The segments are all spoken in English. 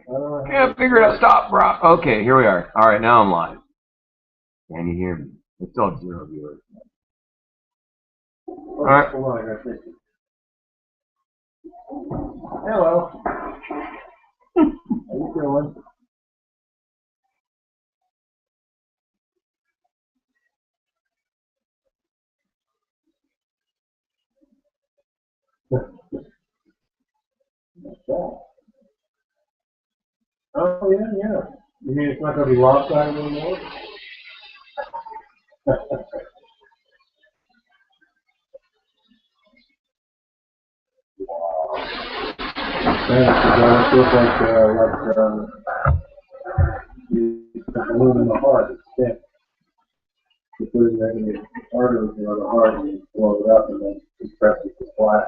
Can't figure out stop, bro. Okay, here we are. All right, now I'm live. Can you hear me? It's still 0 viewers. All right. Hold on, I gotta fix it. Hello. How you doing? Oh yeah. You mean it's not gonna be lopsided anymore? It feels like you balloon in the heart. It's thick. You put it in your arteries in the heart and you blow it up and then compress it to flat.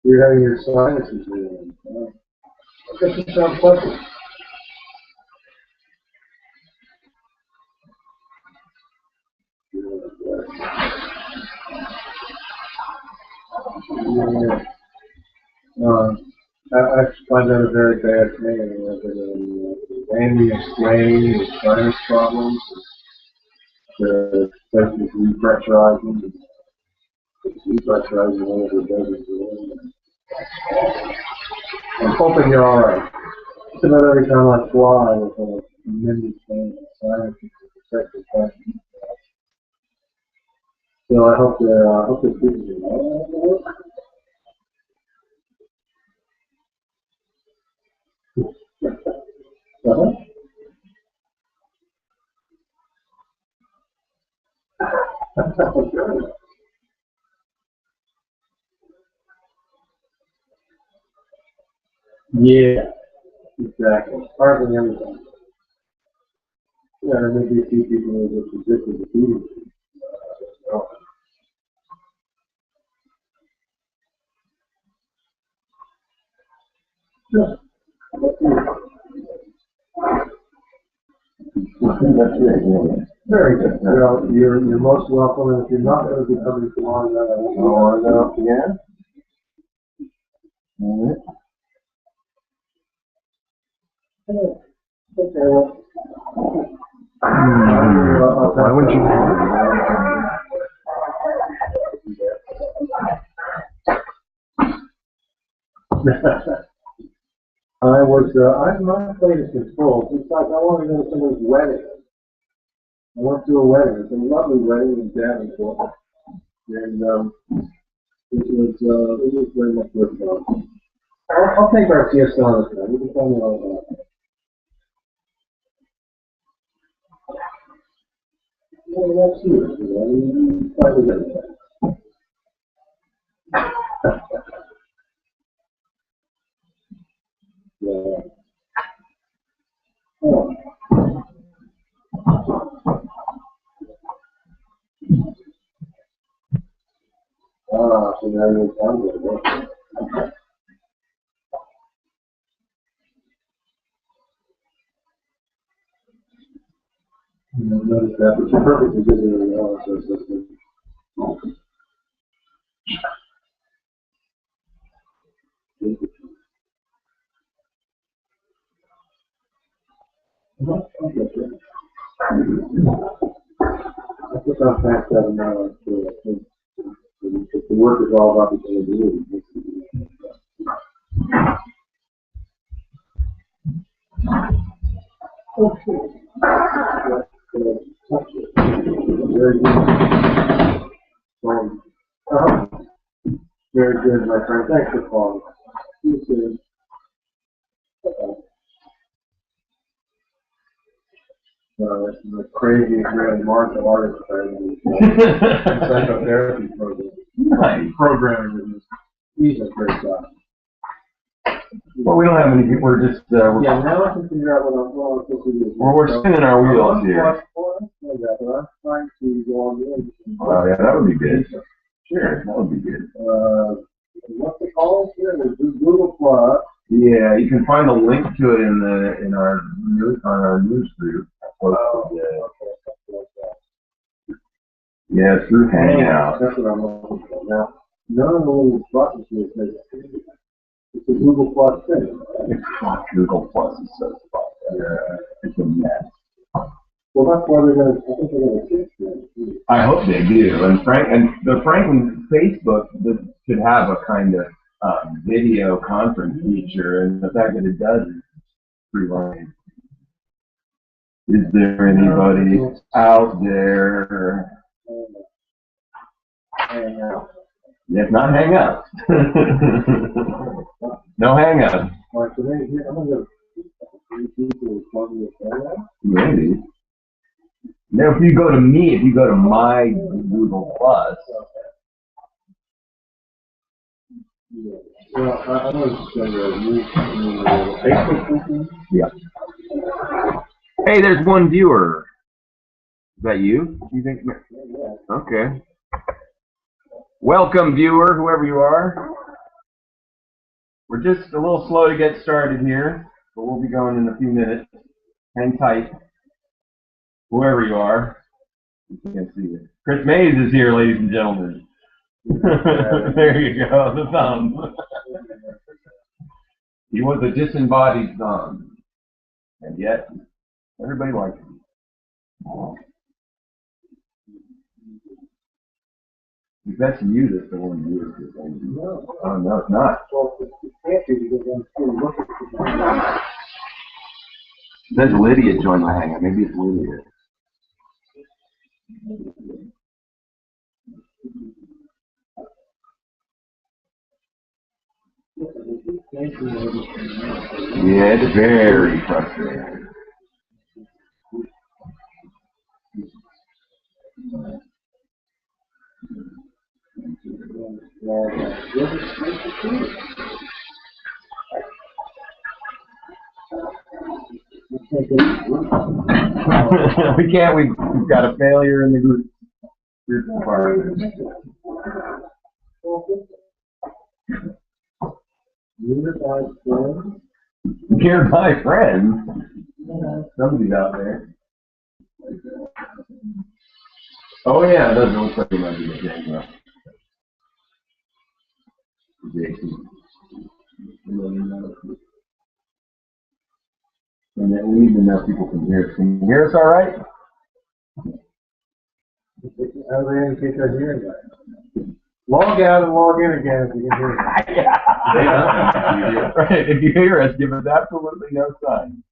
You're having your sinuses in. That doesn't sound pleasant. Yeah. I find that a very bad thing. Randy explained the sinus problems, the especially repressurizing, whatever it does. I'm hoping you're all right. Just about every time I fly with a mini thing, sinus is protected by. So I hope they're keeping you. Uh-huh. Yeah, exactly. Hardly everything. Yeah, there may be a few people who are just addicted to feeding. Yeah. That's it, yeah. Very good. Well, you're most welcome, and if you're not going to be coming tomorrow night, I won't know again. All right. Okay, well. Why would you? My plate is controlled. It's like I want to go to someone's wedding. I went to a wedding. It's a lovely wedding in Davenport. And it was very much worth it. I'll take our siesta on this time. You can tell me all about it. Well, that's you. I mean, probably get it. Yeah. Oh. So now you're done with it. Notice that, but you're perfectly good in the analysis system. I think I'm past that amount. If the work is all about the individual, very good. Very good, my friend. Thanks for calling. See you soon. That's the crazy grand martial artist training. Psychotherapy program. Programming. He's a great guy. Well, we don't have any. We're just. Yeah, now I can figure out what I'm supposed to do. We're spinning our wheels here. But I'm trying to go on the end. Oh yeah, that would be good. Sure, that would be good. What's the call here? There's Google Plus. Yeah, you can find a link to it in our news group. Yeah, through Hangout. That's what I'm looking for now. None of the little buttons here say it the Google Plus thing, right? Google Plus is so fucked. Yeah, it's a mess. Well, that's why they're going to, I think they're going to fix that. I hope they do. And the Franklin Facebook should have a kind of video conference feature, and the fact that it does is pretty long. Is there anybody out there? Hang out. Yes, not hang up. No hang up. Like today, here, I'm going to people talking about that. Maybe. Now, if you go to me, if you go to my Google Plus. Yeah. Well, I was going to use Facebook. Yeah. Hey, there's one viewer. Is that you? You think? Yeah. Okay. Welcome, viewer, whoever you are. We're just a little slow to get started here, but we'll be going in a few minutes. Hang tight. Whoever you are. You can't see it. Chris Mays is here, ladies and gentlemen. There you go, the thumb. He was a disembodied thumb. And yet, everybody liked him. If that's you, that's the one you is. Oh, no, it's not. It says Lydia joined my hangout. Maybe it's Lydia. Yeah, it's very frustrating. We can't. We've got a failure in the group department. Nearby friends. Somebody's out there. Oh yeah, it doesn't look like it might be the same. Jason. And then we need to know if people can hear us. Can you hear us all right? How do they indicate they're hearing that? Log out and log in again if you can hear that. Yeah. Right. If you hear us, give us absolutely no sign.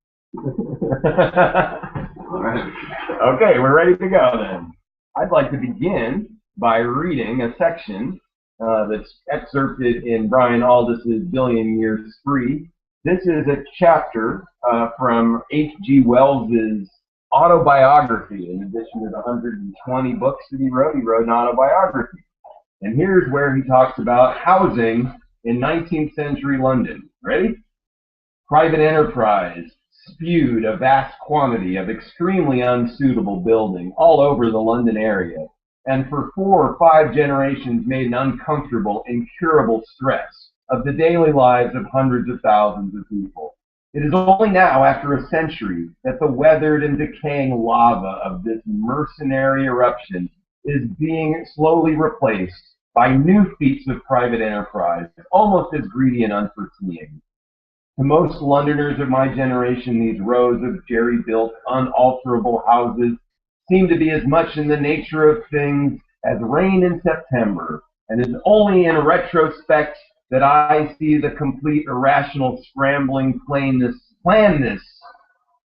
Okay, we're ready to go then. I'd like to begin by reading a section that's excerpted in Brian Aldiss's Billion Years Free. This is a chapter from H.G. Wells's autobiography. In addition to the 120 books that he wrote an autobiography. And here's where he talks about housing in 19th century London. Ready? Private enterprise spewed a vast quantity of extremely unsuitable building all over the London area, and for 4 or 5 generations made an uncomfortable, incurable stress of the daily lives of hundreds of thousands of people. It is only now, after a century, that the weathered and decaying lava of this mercenary eruption is being slowly replaced by new feats of private enterprise, almost as greedy and unforeseen. To most Londoners of my generation, these rows of jerry-built, unalterable houses seem to be as much in the nature of things as rain in September, and it is only in retrospect that I see the complete irrational, scrambling planness,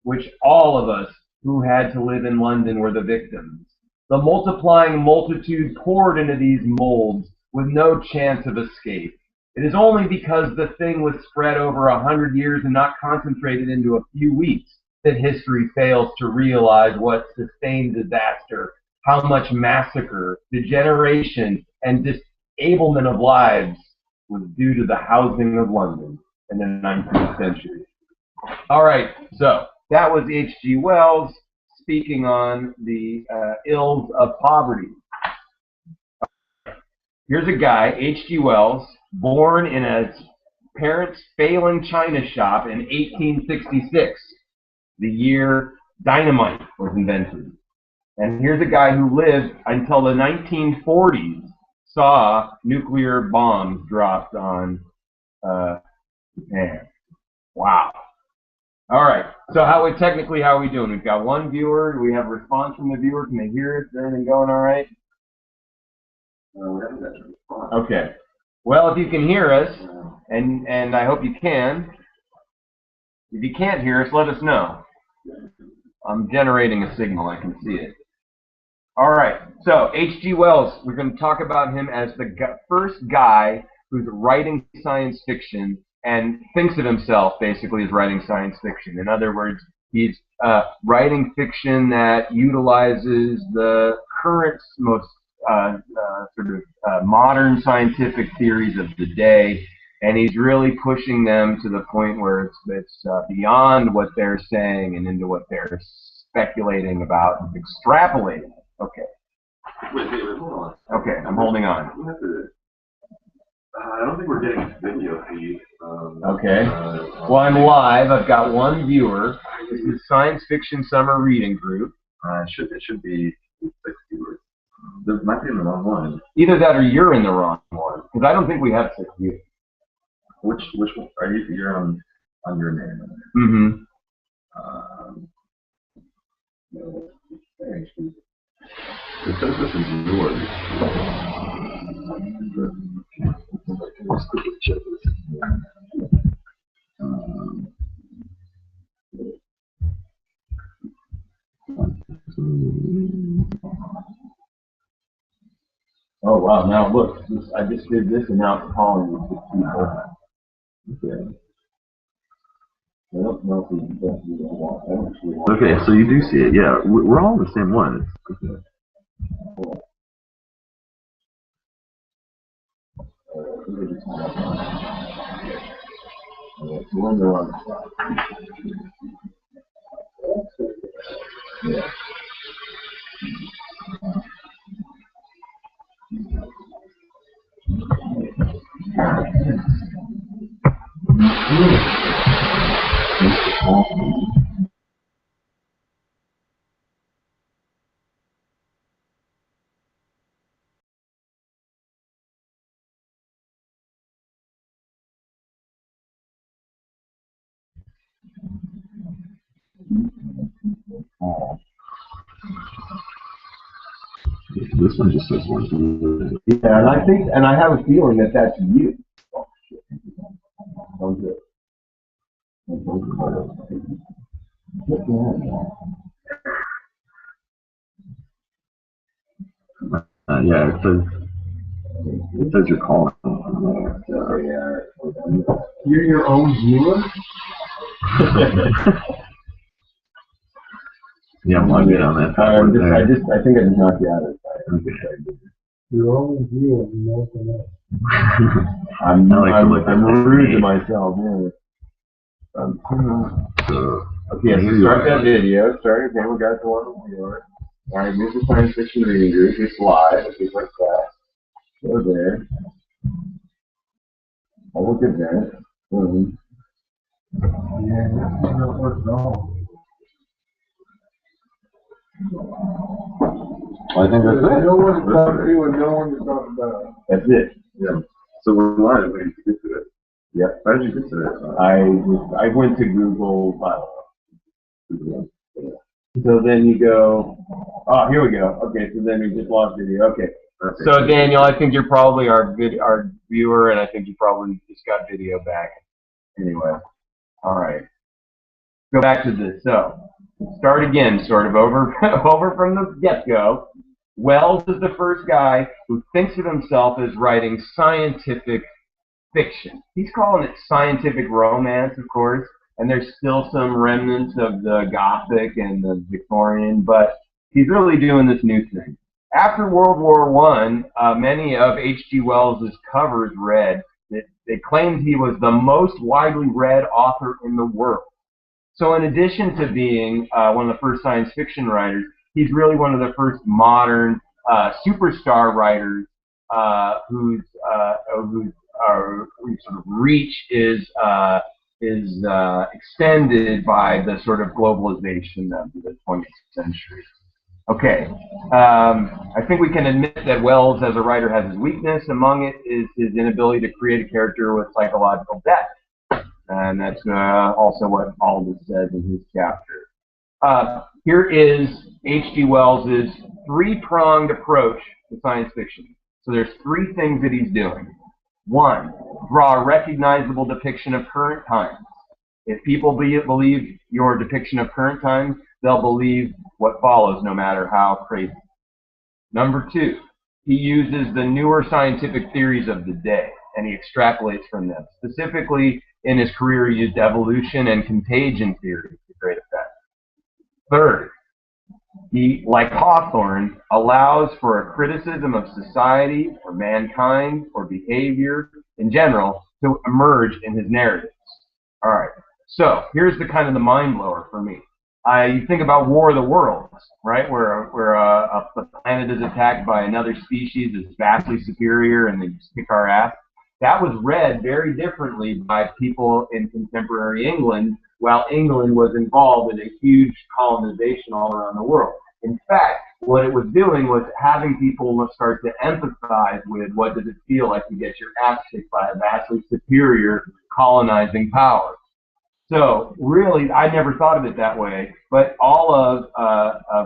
which all of us who had to live in London were the victims. The multiplying multitude poured into these molds with no chance of escape. It is only because the thing was spread over 100 years and not concentrated into a few weeks that history fails to realize what sustained disaster, how much massacre, degeneration, and disablement of lives was due to the housing of London in the 19th century. All right, so that was H.G. Wells speaking on the ills of poverty. Here's a guy, H.G. Wells, born in a parents' failing china shop in 1866, the year dynamite was invented. And here's a guy who lived until the 1940s, saw nuclear bombs dropped on Man, wow. All right. So how are we doing? We've got one viewer. Do we have a response from the viewer? Can they hear us? Is everything going all right? We haven't got to respond. Okay. Well, if you can hear us, and I hope you can. If you can't hear us, let us know. I'm generating a signal. I can see it. All right. So H.G. Wells, we're going to talk about him as the first guy who's writing science fiction and thinks of himself basically as writing science fiction. In other words, he's writing fiction that utilizes the current most modern scientific theories of the day, and he's really pushing them to the point where it's beyond what they're saying and into what they're speculating about, extrapolating. Okay. Wait, hold on. Okay, I'm holding on. I don't think we're getting video feed. Okay. Well, I'm live. I've got one viewer. This is Science Fiction Summer Reading Group. It should be 6 viewers. There might be in the wrong one. Either that or you're in the wrong one, because I don't think we have 6 viewers. Which one are you? You're on your name. Mm-hmm. No, it says this is yours. Let's quickly check this. Oh wow! Now look, I just did this, and now it's calling me 6 people. Okay. I don't know if we can do that. Okay, so you do see it. Yeah, we're all on the same one. Okay. Cool. We're on the wrong side. Yeah. This one just says one. Yeah, and I have a feeling that that's you. Oh, shit. Don't do it. Yeah, it says you're calling. You're your own viewer? Yeah, I'm logged in on that. I think I just knocked you out of it. Okay. Your own view of nothing else. I'm rude to myself. Yeah. Okay, so start that video. Start again. We got the one viewer. All right, move the science fiction reading group. It's live. Okay, like that. Go there. I'll look at that. Yeah, that's not worth at all. I think that's it. No one to talk to and no one to talk about. That's it. Yeah. So we're live. Wait, you get to it. Yep. How did you get to it? I went to Google. So then you go. Oh, here we go. Okay, so then we just lost video. Okay. So Daniel, I think you're probably our viewer, and I think you probably just got video back. Anyway, all right. Go back to this. So start again, sort of over from the get-go. Wells is the first guy who thinks of himself as writing scientific fiction. He's calling it scientific romance, of course, and there's still some remnants of the Gothic and the Victorian, but he's really doing this new thing. After World War I, many of H.G. Wells' covers read that they claimed he was the most widely read author in the world. So in addition to being one of the first science fiction writers, he's really one of the first modern superstar writers whose sort of reach is extended by the sort of globalization of the 20th century. Okay, I think we can admit that Wells as a writer has his weakness. Among it is his inability to create a character with psychological depth. And that's also what Aldous says in his chapter. Here is H.G. Wells's three-pronged approach to science fiction. So there's three things that he's doing. One, draw a recognizable depiction of current times. If people believe your depiction of current times, they'll believe what follows, no matter how crazy. Number two, he uses the newer scientific theories of the day, and he extrapolates from them. Specifically, in his career, he used evolution and contagion theory to great effect. Third, he, like Hawthorne, allows for a criticism of society or mankind or behavior in general to emerge in his narratives. All right, so here's the kind of the mind blower for me. You think about War of the Worlds, right, where the planet is attacked by another species that's vastly superior and they just kick our ass. That was read very differently by people in contemporary England, while England was involved in a huge colonization all around the world. In fact, what it was doing was having people start to empathize with what does it feel like to get your ass kicked by a vastly superior colonizing power. So really, I never thought of it that way, but all of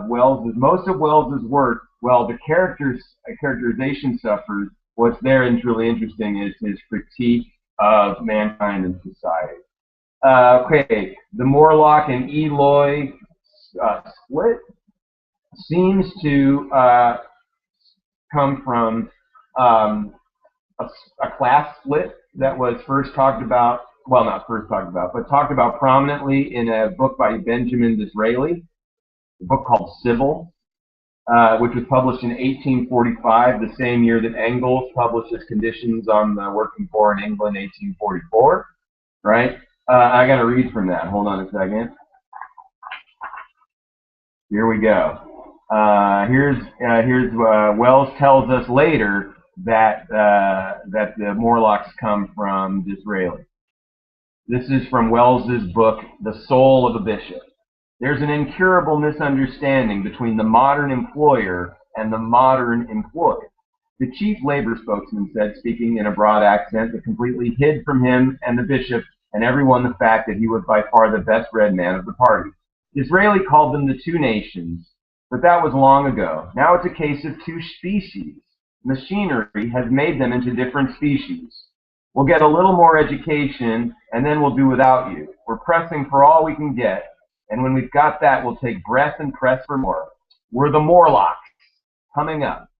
most of Wells's work, well, the characterization suffers. What's there and truly interesting is his critique of mankind and society. Okay, the Morlock and Eloy split seems to come from a class split that was first talked about, well, not first talked about, but talked about prominently in a book by Benjamin Disraeli, a book called Civil, which was published in 1845, the same year that Engels published his Conditions on the Working Poor in England, 1844, right? I got to read from that. Hold on a second. Here we go. Here's Wells tells us later that the Morlocks come from Disraeli. This is from Wells's book, The Soul of a Bishop. There's an incurable misunderstanding between the modern employer and the modern employed. The chief labor spokesman said, speaking in a broad accent that completely hid from him and the bishop and everyone the fact that he was by far the best read man of the party. Disraeli called them the two nations, but that was long ago. Now it's a case of two species. Machinery has made them into different species. We'll get a little more education, and then we'll do without you. We're pressing for all we can get, and when we've got that, we'll take breath and press for more. We're the Morlocks, coming up.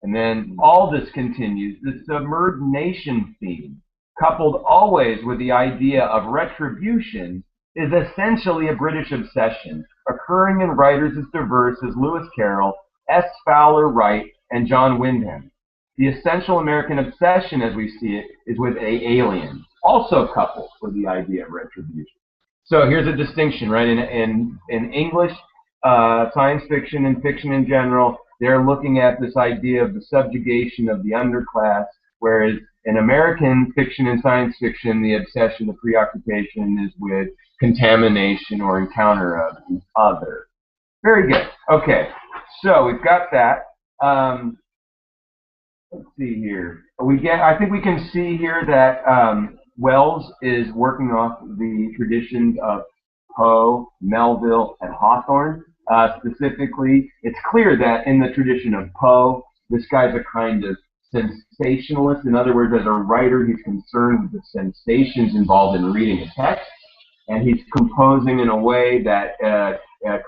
And then Aldous continues, the submerged nation theme, coupled always with the idea of retribution, is essentially a British obsession, occurring in writers as diverse as Lewis Carroll, S. Fowler Wright, and John Wyndham. The essential American obsession, as we see it, is with alien, also coupled with the idea of retribution. So here's a distinction, right? In English, science fiction and fiction in general, they're looking at this idea of the subjugation of the underclass, whereas in American fiction and science fiction, the obsession, the preoccupation is with contamination or encounter of the other. Very good. Okay, so we've got that. Let's see here. I think we can see here that Wells is working off the traditions of Poe, Melville, and Hawthorne. Specifically, it's clear that in the tradition of Poe, this guy's a kind of sensationalist. In other words, as a writer, he's concerned with the sensations involved in reading a text, and he's composing in a way that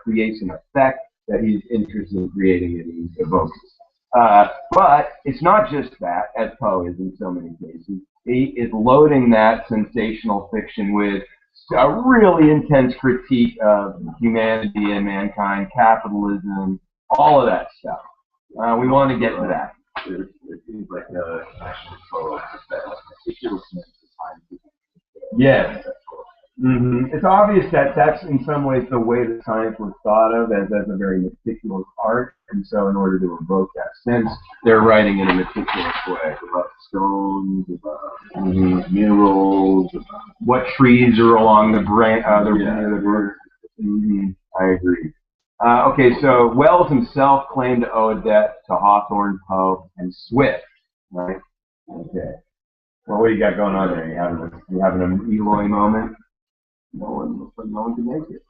creates an effect that he's interested in creating and he evokes. But it's not just that, as Poe is in so many cases. He is loading that sensational fiction with a really intense critique of humanity and mankind, capitalism, all of that stuff. We want to get to that. It seems like actually Poe Yes. Mm-hmm. It's obvious that that's in some ways the way that science was thought of as a very meticulous art, and so in order to evoke that sense, they're writing in a meticulous way about stones, about minerals, about what trees are along the branch. I agree. Okay, so Wells himself claimed to owe a debt to Hawthorne, Poe, and Swift, right? Okay. Well, what do you got going on there? You having an Eloy moment? No one can make it.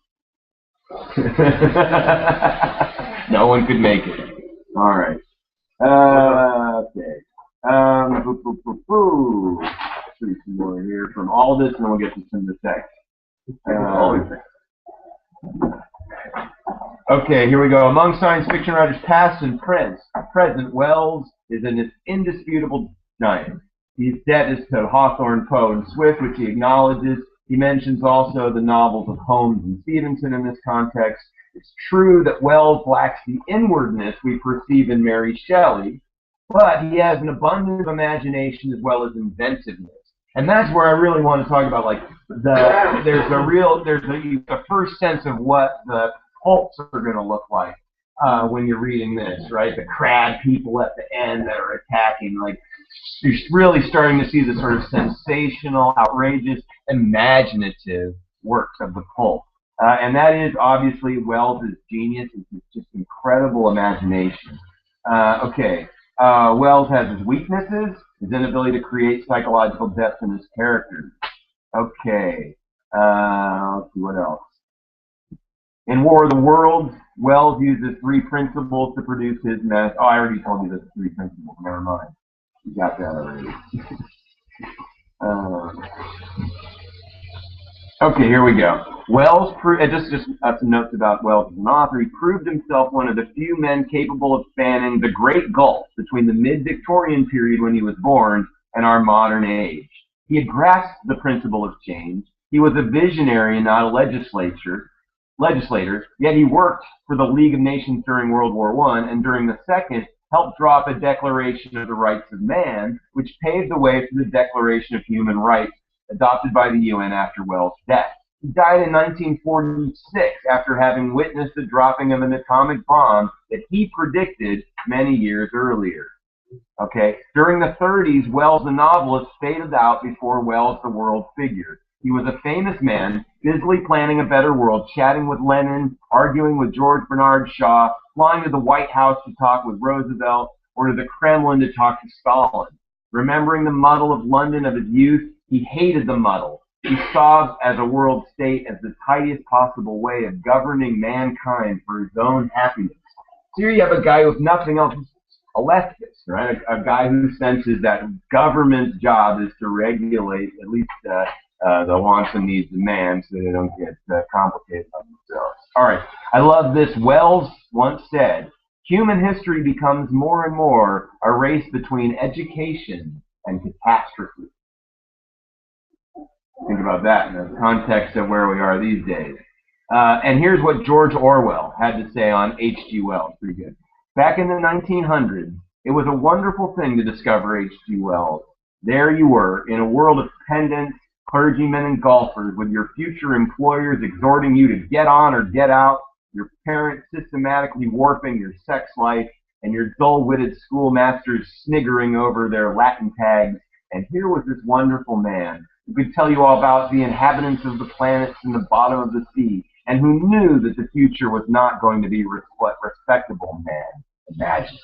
No one could make it. All right. Okay. Let's see some more here from all this, and then we'll get to some of the text. Okay, here we go. Among science fiction writers past and present, Wells is an indisputable giant. His debt is to Hawthorne, Poe, and Swift, which he acknowledges. He mentions also the novels of Holmes and Stevenson in this context. It's true that Wells lacks the inwardness we perceive in Mary Shelley, but he has an abundance of imagination as well as inventiveness. And that's where I really want to talk about, like, there's a first sense of what the pulps are going to look like when you're reading this, right? The crab people at the end that are attacking, like, you're really starting to see the sort of sensational, outrageous, imaginative works of the pulp. And that is obviously Wells' genius. It's just incredible imagination. Wells has his weaknesses, his inability to create psychological depth in his characters. Okay, let's see what else. In War of the Worlds, Wells uses three principles to produce his mess. Oh, I already told you the three principles. Never mind. You got that already. Okay, here we go. Wells, just some notes about Wells as an author. He proved himself one of the few men capable of spanning the great gulf between the mid-Victorian period when he was born and our modern age. He had grasped the principle of change. He was a visionary and not a legislator, yet he worked for the League of Nations during World War I, and during the Second, helped draw up a Declaration of the Rights of Man, which paved the way for the Declaration of Human Rights adopted by the UN after Wells' death. He died in 1946 after having witnessed the dropping of an atomic bomb that he predicted many years earlier. Okay, during the 30s, Wells the novelist faded out before Wells the world figure. He was a famous man, busily planning a better world, chatting with Lenin, arguing with George Bernard Shaw, flying to the White House to talk with Roosevelt, or to the Kremlin to talk to Stalin. Remembering the muddle of London of his youth, he hated the muddle. He saw as a world state as the tightest possible way of governing mankind for his own happiness. So here you have a guy with nothing else, a leftist, right? A guy who senses that government's job is to regulate at least the wants and needs of man so they don't get complicated on themselves. All right, I love this. Wells once said, human history becomes more and more a race between education and catastrophe. Think about that in the context of where we are these days. And here's what George Orwell had to say on H.G. Wells. Pretty good. Back in the 1900s, it was a wonderful thing to discover H.G. Wells. There you were, in a world of pedants, clergymen, and golfers, with your future employers exhorting you to get on or get out, your parents systematically warping your sex life, and your dull-witted schoolmasters sniggering over their Latin tags. And here was this wonderful man who could tell you all about the inhabitants of the planets and the bottom of the sea, and who knew that the future was not going to be what respectable man imagined.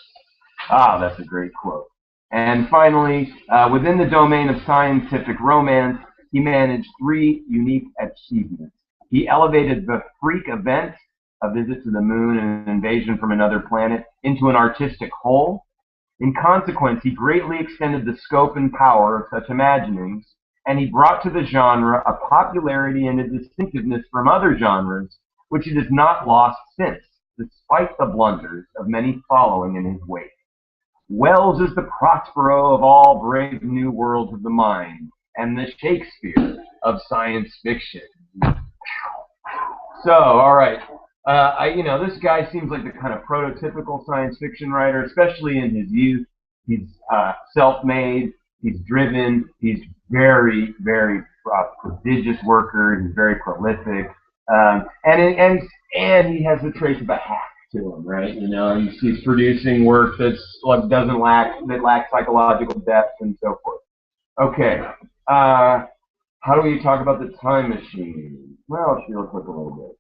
Ah, that's a great quote. And finally, within the domain of scientific romance, he managed three unique achievements. He elevated the freak event, a visit to the moon and an invasion from another planet, into an artistic whole. In consequence, he greatly extended the scope and power of such imaginings, and he brought to the genre a popularity and a distinctiveness from other genres, which it has not lost since, despite the blunders of many following in his wake. Wells is the Prospero of all brave new worlds of the mind, and the Shakespeare of science fiction. So, all right. This guy seems like the kind of prototypical science fiction writer, especially in his youth. He's self-made. He's driven. He's very, very prodigious worker. He's very prolific, and he has the trace of a hack to him, right? You know, he's producing work that lacks psychological depth and so forth. Okay, how do we talk about the time machine? Well, let's look a little bit.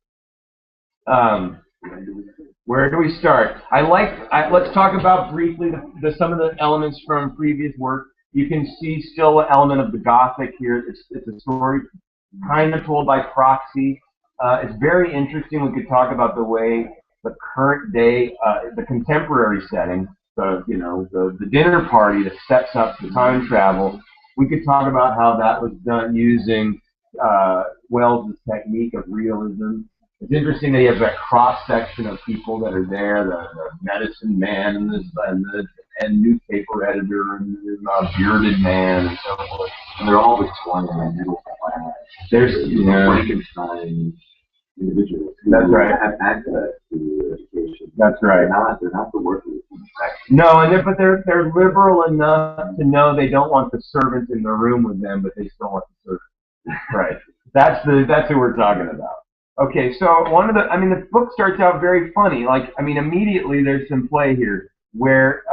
Where do we start? Let's talk about briefly some of the elements from previous work. You can see still an element of the Gothic here. It's a story kind of told by proxy. It's very interesting. We could talk about the way the current day, the contemporary setting, the dinner party that sets up the time travel. We could talk about how that was done using Wells' technique of realism. It's interesting that he has that cross section of people that are there, the medicine man and newspaper editor and the bearded man and so forth. And they're all Victorian and middle class. There's Frankenstein individuals who that's right. have access to education. That's right. They're not the workers. No, but they're liberal enough to know they don't want the servants in the room with them, but they still want the servants. Right. That's who we're talking about. Okay, so the book starts out very funny. Immediately there's some play here where,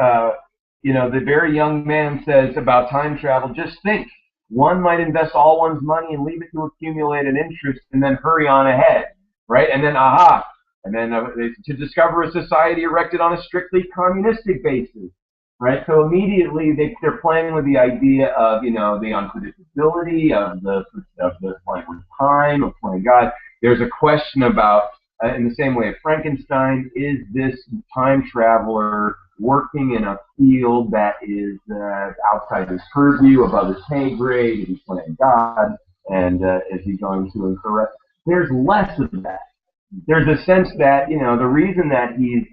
the very young man says about time travel, just think, one might invest all one's money and leave it to accumulate an interest and then hurry on ahead, right? And then, to discover a society erected on a strictly communistic basis, right? So immediately they're playing with the idea of, the unpredictability of the playing with time, of playing God. There's a question about, in the same way of Frankenstein, is this time traveler working in a field that is outside his purview, above his pay grade? Is he playing God? And is he going to incorrect? There's less of that. There's a sense that, the reason that he's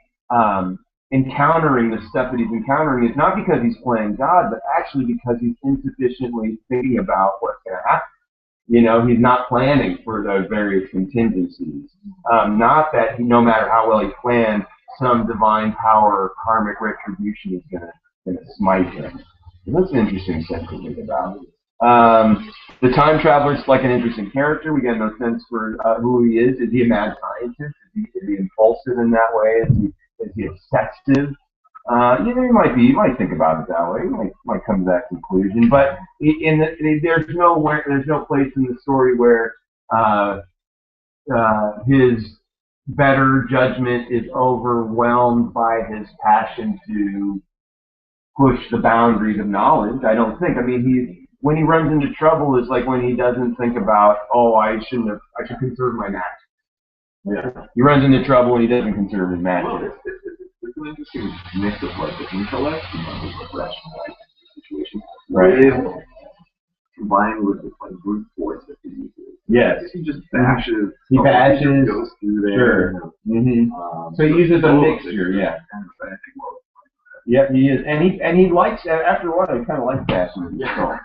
encountering the stuff that he's encountering is not because he's playing God, but actually because he's insufficiently thinking about what's going to happen. He's not planning for those various contingencies. Not that no matter how well he planned, some divine power or karmic retribution is going to smite him. So that's an interesting sense to think about. The time traveler's like an interesting character. We get no sense for who he is. Is he a mad scientist? Is he impulsive in that way? Is he obsessive? You might think about it that way. You might come to that conclusion. But there's no place in the story where his better judgment is overwhelmed by his passion to push the boundaries of knowledge. I don't think. When he runs into trouble is like when he doesn't think about, I should conserve my magic. Yeah. He runs into trouble when he doesn't conserve his magic. Well, it's an interesting mix of the intellect and the rational situation. Right. Combined with the brute force that he uses. Yes. He just bashes. He bashes. Goes through there. Sure. Mm-hmm. So he uses a mixture. Yeah. Yep, he is, and he likes. After a while, he kind of likes bashing. Yeah.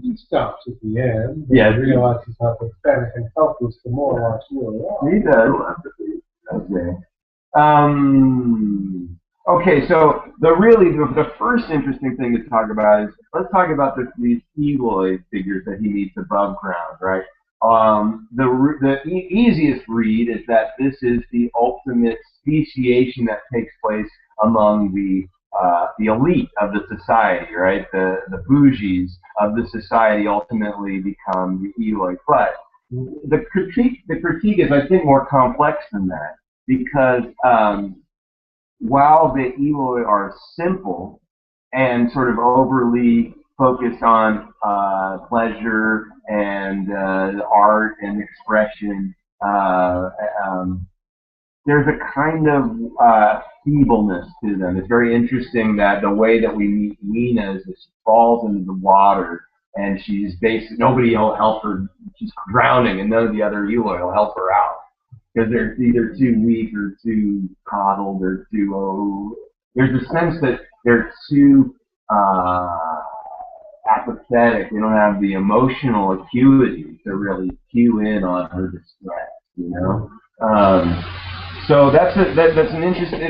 He stops at the end. Yeah. He realizes how pathetic and helpless the Morlocks really are. He does. Okay. Okay, so the first interesting thing to talk about is, let's talk about these Eloi figures that he meets above ground, right? The easiest read is that this is the ultimate speciation that takes place among the elite of the society, right? The bougies of the society ultimately become the Eloi. But the critique is, I think, more complex than that, because while the Eloi are simple and sort of overly focused on pleasure and art and expression, there's a kind of feebleness to them. It's very interesting that the way that we meet Nina is that she falls into the water and nobody will help her. She's drowning, and none of the other Eloi will help her out because they're either too weak or too coddled or too. There's a sense that they're too apathetic. They don't have the emotional acuity to really cue in on her distress. So that's an interesting.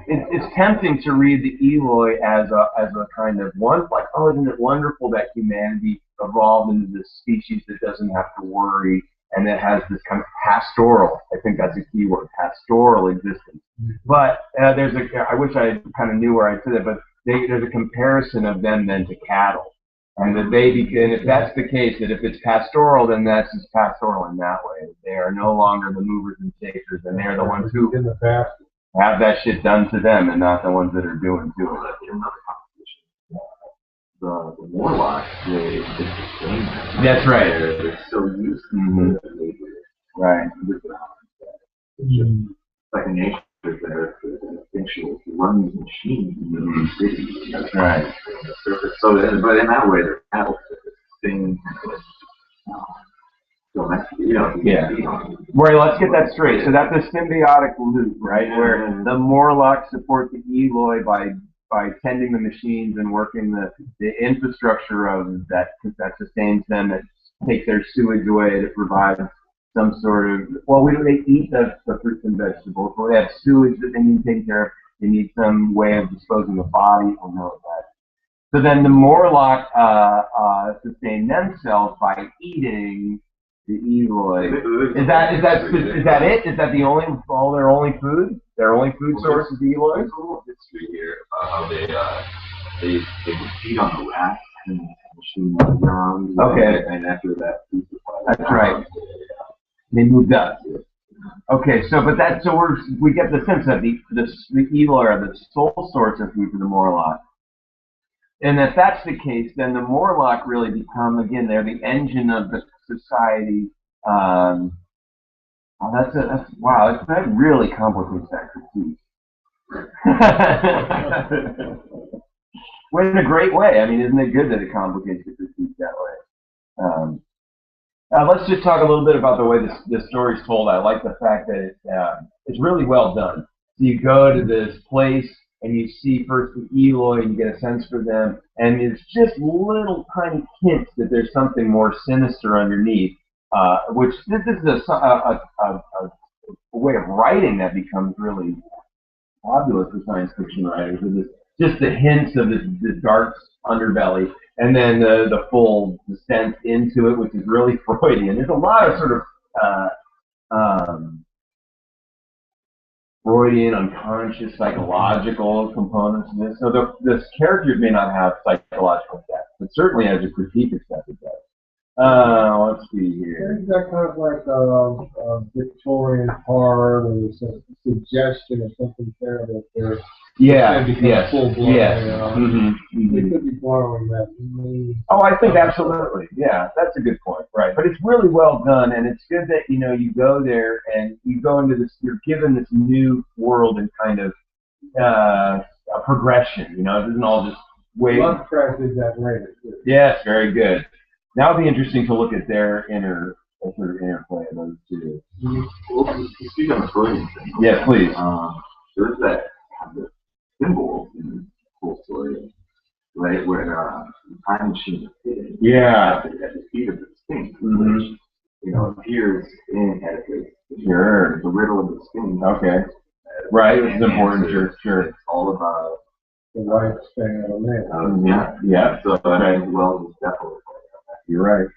It's tempting to read the Eloi as a kind of one, like, oh, isn't it wonderful that humanity evolved into this species that doesn't have to worry and that has this kind of pastoral. I think that's a key word, pastoral existence. But I wish I kind of knew where I said it, but there's a comparison of them then to cattle. And that and if that's the case, that if it's pastoral, then that's just pastoral in that way. They are no longer the movers and shakers, and they're the ones who have that shit done to them, and not the ones that are doing to it. the Morlocks, they sustain that. That's right. They're so used to the labor. Right. It's like a nature that essentially runs machines in the city. That's right. So, but in that way, they're cattle things. So that's, Yeah. Right, let's get that straight. So that's a symbiotic loop, right? Where the Morlocks support the Eloi by tending the machines and working the infrastructure of that sustains them, that takes their sewage away, that provides some sort of, well, they eat the fruits and vegetables, so they have sewage that they need to take care of. They need some way of disposing of bodies, or know that. So then the Morlock sustain themselves by eating the Eloi. Is that it? Is that their only food? Their only food source is the Eloi? There's a little history here about how they would feed on the rats and machine runs around. Okay. And after that, that's right. They moved up. Okay, so we get the sense that the Eloi are the sole source of food for the Morlock. And if that's the case, then the Morlock really become, again, they're the engine of the society. Wow, that really complicates that critique. Well, in a great way. I mean, isn't it good that it complicates the critique that way? Let's just talk a little bit about the way this story's told. I like the fact that it's really well done. So you go to this place, and you see first the Eloi, and you get a sense for them, and it's just little tiny hints that there's something more sinister underneath, which this is a way of writing that becomes really popular for science fiction writers, with just the hints of the dark underbelly, and then the full descent into it, which is really Freudian. There's a lot of sort of Freudian, unconscious, psychological components to this. So the characters may not have psychological depth, but certainly as a critique it does. Let's see here. Isn't that kind of like a Victorian horror, or some suggestion of something terrible there? Yeah, yes, full-blown, yes. They could be borrowing that. Oh, I think absolutely. Yeah, that's a good point. Right, but it's really well done, and it's good that you go there and you go into this. You're given this new world and kind of a progression. It isn't all just wait. Lovecraft did that later. Yes, very good. Now it'd be interesting to look at their sort of interplay of those two. Well, speaking of the Freudian thing. Yeah, please. There's that the symbol in the whole story, right, where the time machine is yeah. at the feet of the Sphinx, which appears in Oedipus. Sure. The riddle of the Sphinx. Okay. Right, this is important. Sure. It's all about the lifespan of a man. Yeah. So I mean, well, it's definitely. You're right.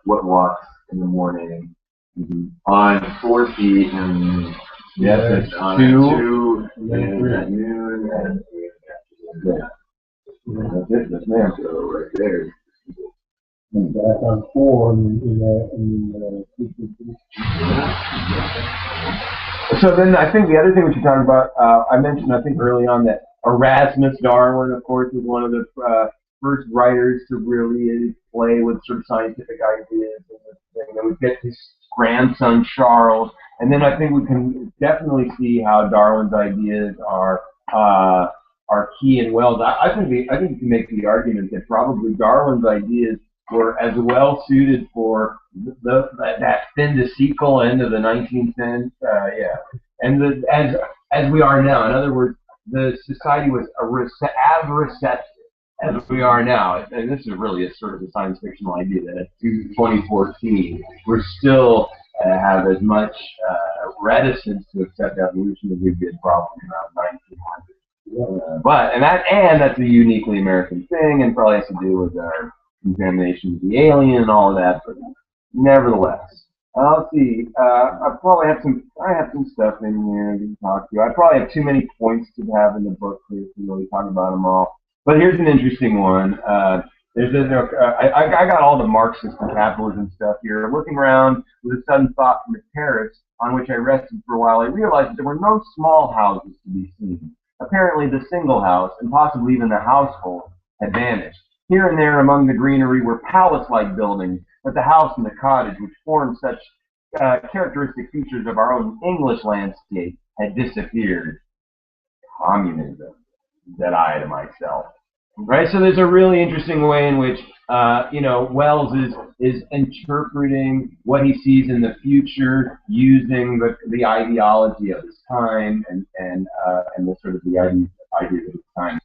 What walks in the morning on 4 feet and yes, it's on 2 and at noon and that's it. That's man. So right there. Back on 4 So then I think the other thing we should talk about, I mentioned I think early on that Erasmus Darwin, of course, was one of the first writers to really play with sort of scientific ideas and this thing. And we get his grandson Charles, and then I think we can definitely see how Darwin's ideas are key in Wells. I think you can make the argument that probably Darwin's ideas were as well suited for that fin de siècle end of the 19th century, and as we are now. In other words, the society was as receptive as we are now, and this is really a sort of a science fictional idea that at 2014 we're still have as much reticence to accept evolution as we did probably around 1900. And that's a uniquely American thing, and probably has to do with our examination of the alien and all of that. But nevertheless, let's see. I have some stuff in here to talk to. I probably have too many points to have in the book to really talk about them all. But here's an interesting one. I got all the Marxist and capitalism stuff here. Looking around with a sudden thought from the terrace on which I rested for a while, I realized that there were no small houses to be seen. Apparently, the single house, and possibly even the household, had vanished. Here and there among the greenery were palace-like buildings, but the house and the cottage, which formed such characteristic features of our own English landscape, had disappeared. Communism, said I to myself. Right, so there's a really interesting way in which Wells is interpreting what he sees in the future using the ideology of his time and the sort of the ideas of his time.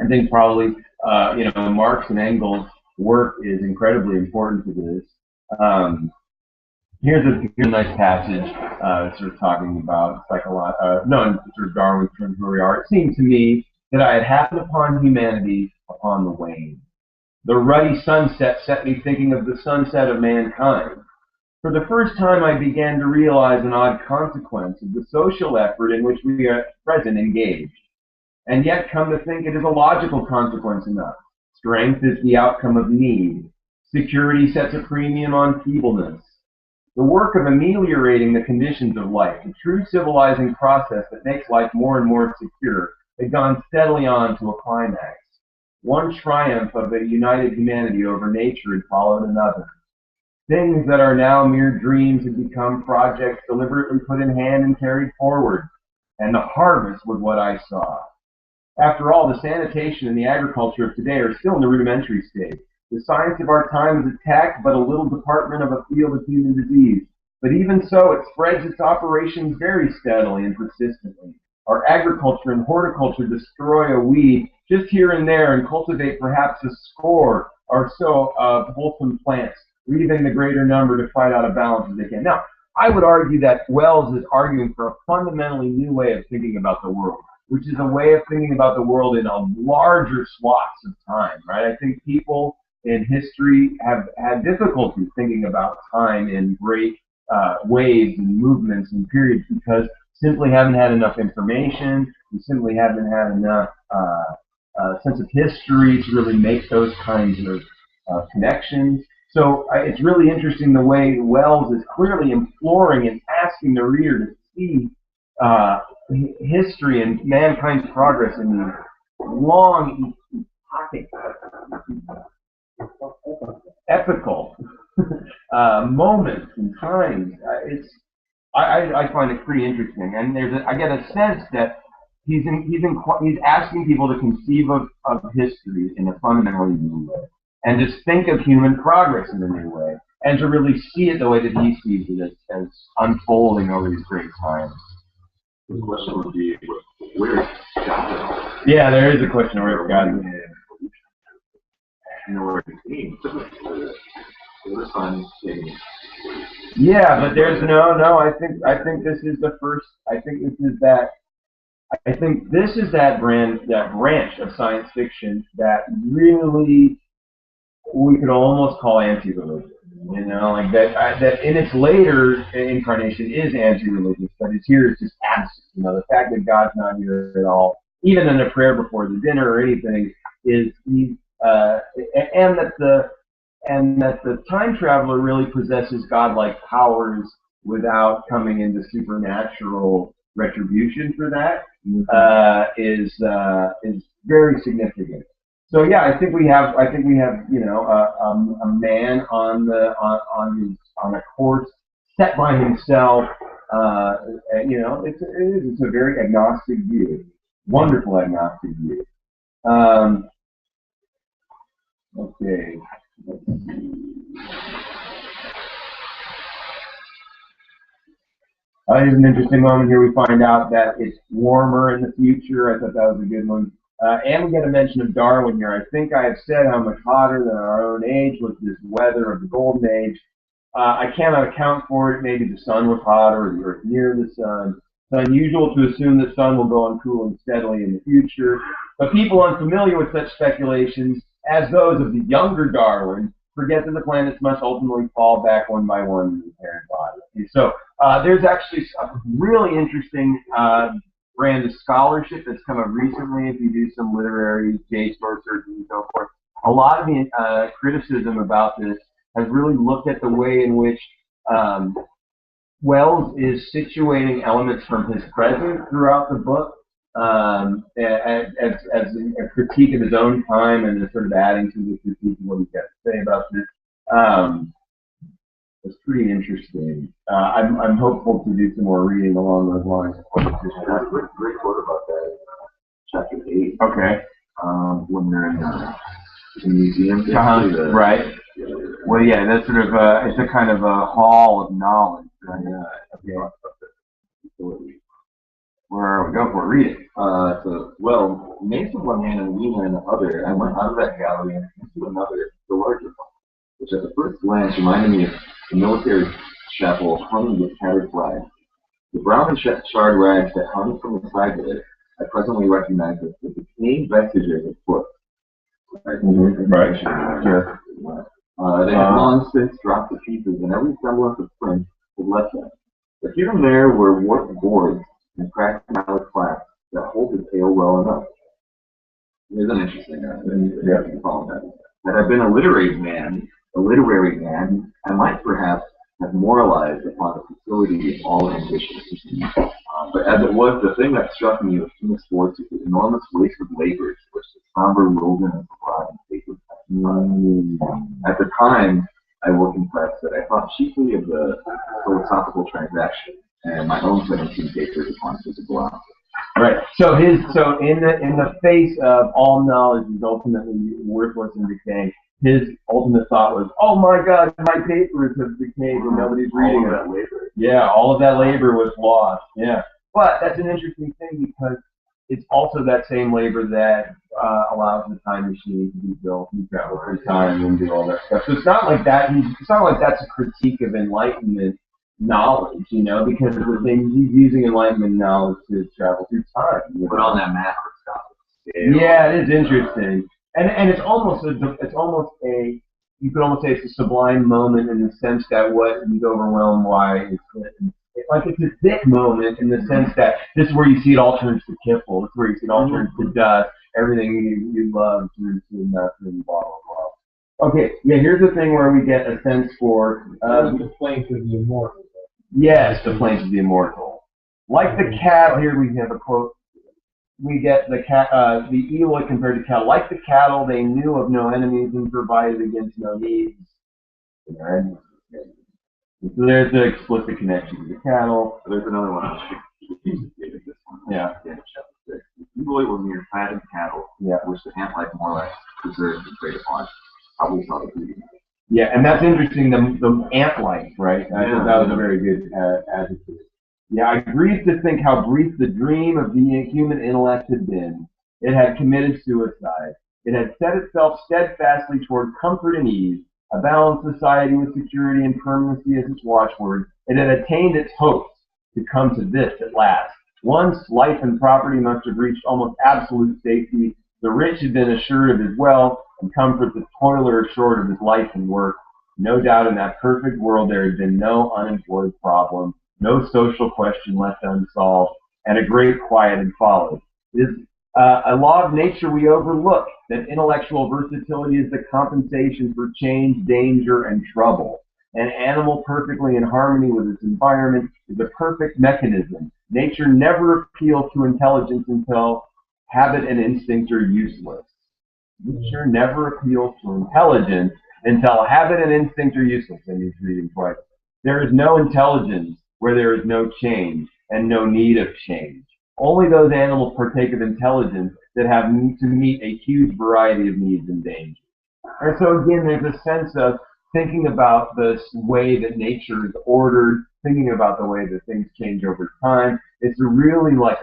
I think probably Marx and Engels' work is incredibly important to this. Here's a nice passage, sort of talking about sort of Darwin's terms where we are. It seemed to me that I had happened upon humanity upon the wane. The ruddy sunset set me thinking of the sunset of mankind. For the first time, I began to realize an odd consequence of the social effort in which we are at present engaged. And yet, come to think, it is a logical consequence enough. Strength is the outcome of need. Security sets a premium on feebleness. The work of ameliorating the conditions of life, the true civilizing process that makes life more and more secure, had gone steadily on to a climax. One triumph of a united humanity over nature had followed another. Things that are now mere dreams had become projects deliberately put in hand and carried forward. And the harvest was what I saw. After all, the sanitation and the agriculture of today are still in the rudimentary stage. The science of our time has attacked but a little department of a field of human disease. But even so, it spreads its operations very steadily and persistently. Our agriculture and horticulture destroy a weed just here and there and cultivate perhaps a score or so of wholesome plants, leaving the greater number to fight out of balance as they can. Now, I would argue that Wells is arguing for a fundamentally new way of thinking about the world, which is a way of thinking about the world in a larger swaths of time, right? I think people in history have had difficulty thinking about time in great waves and movements and periods because simply haven't had enough information. We simply haven't had enough sense of history to really make those kinds of connections. So it's really interesting the way Wells is clearly imploring and asking the reader to see history and mankind's progress in these long, epical moments and times. I find it pretty interesting, and I get a sense that he's asking people to conceive of history in a fundamentally new way, and just think of human progress in a new way, and to really see it the way that he sees it as unfolding over these great times. The question would be, where is God? Yeah, there is a question where is God? Where it came. The sun came. Yeah, but there's no. I think this is the first. I think this is that branch of science fiction that really we could almost call anti-religious. Like that in its later incarnation is anti-religious, but it's here it's just absent. The fact that God's not here at all, even in a prayer before the dinner or anything, is and that the time traveler really possesses godlike powers without coming into supernatural retribution for that is very significant. So yeah, I think we have a man on a course set by himself. It's a very agnostic view, wonderful agnostic view. Okay. Let's see. Here's an interesting moment here. We find out that it's warmer in the future. I thought that was a good one. And we get a mention of Darwin here. I think I have said how much hotter than our own age was this weather of the Golden Age. I cannot account for it. Maybe the sun was hotter or the Earth near the sun. It's unusual to assume the sun will go on cooling steadily in the future. But people unfamiliar with such speculations, as those of the younger Darwin, forget that the planets must ultimately fall back one by one to the parent body. Okay, so there's actually a really interesting brand of scholarship that's come up recently. If you do some literary JSTOR searches and so forth, a lot of the criticism about this has really looked at the way in which Wells is situating elements from his present throughout the book. as a critique of his own time and sort of adding to the critique of what he's got to say about this. It's pretty interesting. I'm hopeful to do some more reading along those lines. There's a great quote about that, chapter 8. Okay. When they're in the museum. Right. Well, yeah, that's sort of it's a kind of a hall of knowledge, right? Okay. Where are we? Go for it. Read it. So, well, Mason one hand and Lena in the other, I went out of that gallery and into another, the larger one, which at the first glance reminded me of the military chapel hung with tattered flags. The brown and charred rags that hung from the side of it, I presently recognized as the decaying vestiges of foot. Right? Right. Sure. They had long since dropped to pieces, and every semblance of print had left them. But here and there were warped boards and cracked metallic clasps that hold the tale well enough. Here's an interesting Had I been a literary man, I might perhaps have moralized upon the futility of all ambition. But as it was, the thing that struck me was King Sports was the enormous waste of labor which the somber wilderness brought in paper. At the time, I will confess that I thought chiefly of the philosophical transaction and my own 17 papers upon physical output. Right. So in the face of all knowledge is ultimately worthless and decaying, his ultimate thought was, "Oh my God, my papers have decayed and nobody's reading all them." That labor. Yeah, all of that labor was lost. Yeah, but that's an interesting thing because it's also that same labor that allows the time machine to be built and travel through time and do all that stuff. So it's not like that. It's not like that's a critique of Enlightenment knowledge, because of the things he's using Enlightenment knowledge to travel through time. But on that macroscopic scale. Yeah, it is interesting, and it's almost a you could almost say it's a sublime moment in the sense that what he's overwhelmed by is like it's a thick moment in the sense that this is where you see it all turns to kipple. This is where you see it all turns to dust. Everything you love turns to nothing. Blah blah blah. Okay, yeah. Here's the thing where we get a sense for the plaints of the immortal. Yes, the plaints of the immortal. Like the cattle. Here we have a quote. We get the Eloi compared to cattle. Like the cattle, they knew of no enemies and provided against no needs. So there's the explicit connection to the cattle. There's another one. Yeah. The Eloi were mere fattened cattle, which the ant-like more or less preserved and preyed upon. Probably saw the beauty. Yeah, and that's interesting. The ant-like, right? I thought that was a very good adjective. Yeah, I grieve to think how brief the dream of the human intellect had been. It had committed suicide. It had set itself steadfastly toward comfort and ease, a balanced society with security and permanency as its watchword. It had attained its hopes to come to this at last. Once life and property must have reached almost absolute safety. The rich had been assured of his wealth and comfort, the toiler assured of his life and work. No doubt in that perfect world there had been no unemployed problem, no social question left unsolved, and a great quiet had followed. It is a law of nature we overlook, that intellectual versatility is the compensation for change, danger, and trouble. An animal perfectly in harmony with its environment is a perfect mechanism. Nature never appeals to intelligence until habit and instinct are useless. Nature never appeals to intelligence until habit and instinct are useless. And he's reading twice. There is no intelligence where there is no change and no need of change. Only those animals partake of intelligence that have to meet a huge variety of needs and dangers. And so again, there's a sense of thinking about this way that nature is ordered, thinking about the way that things change over time. It's really like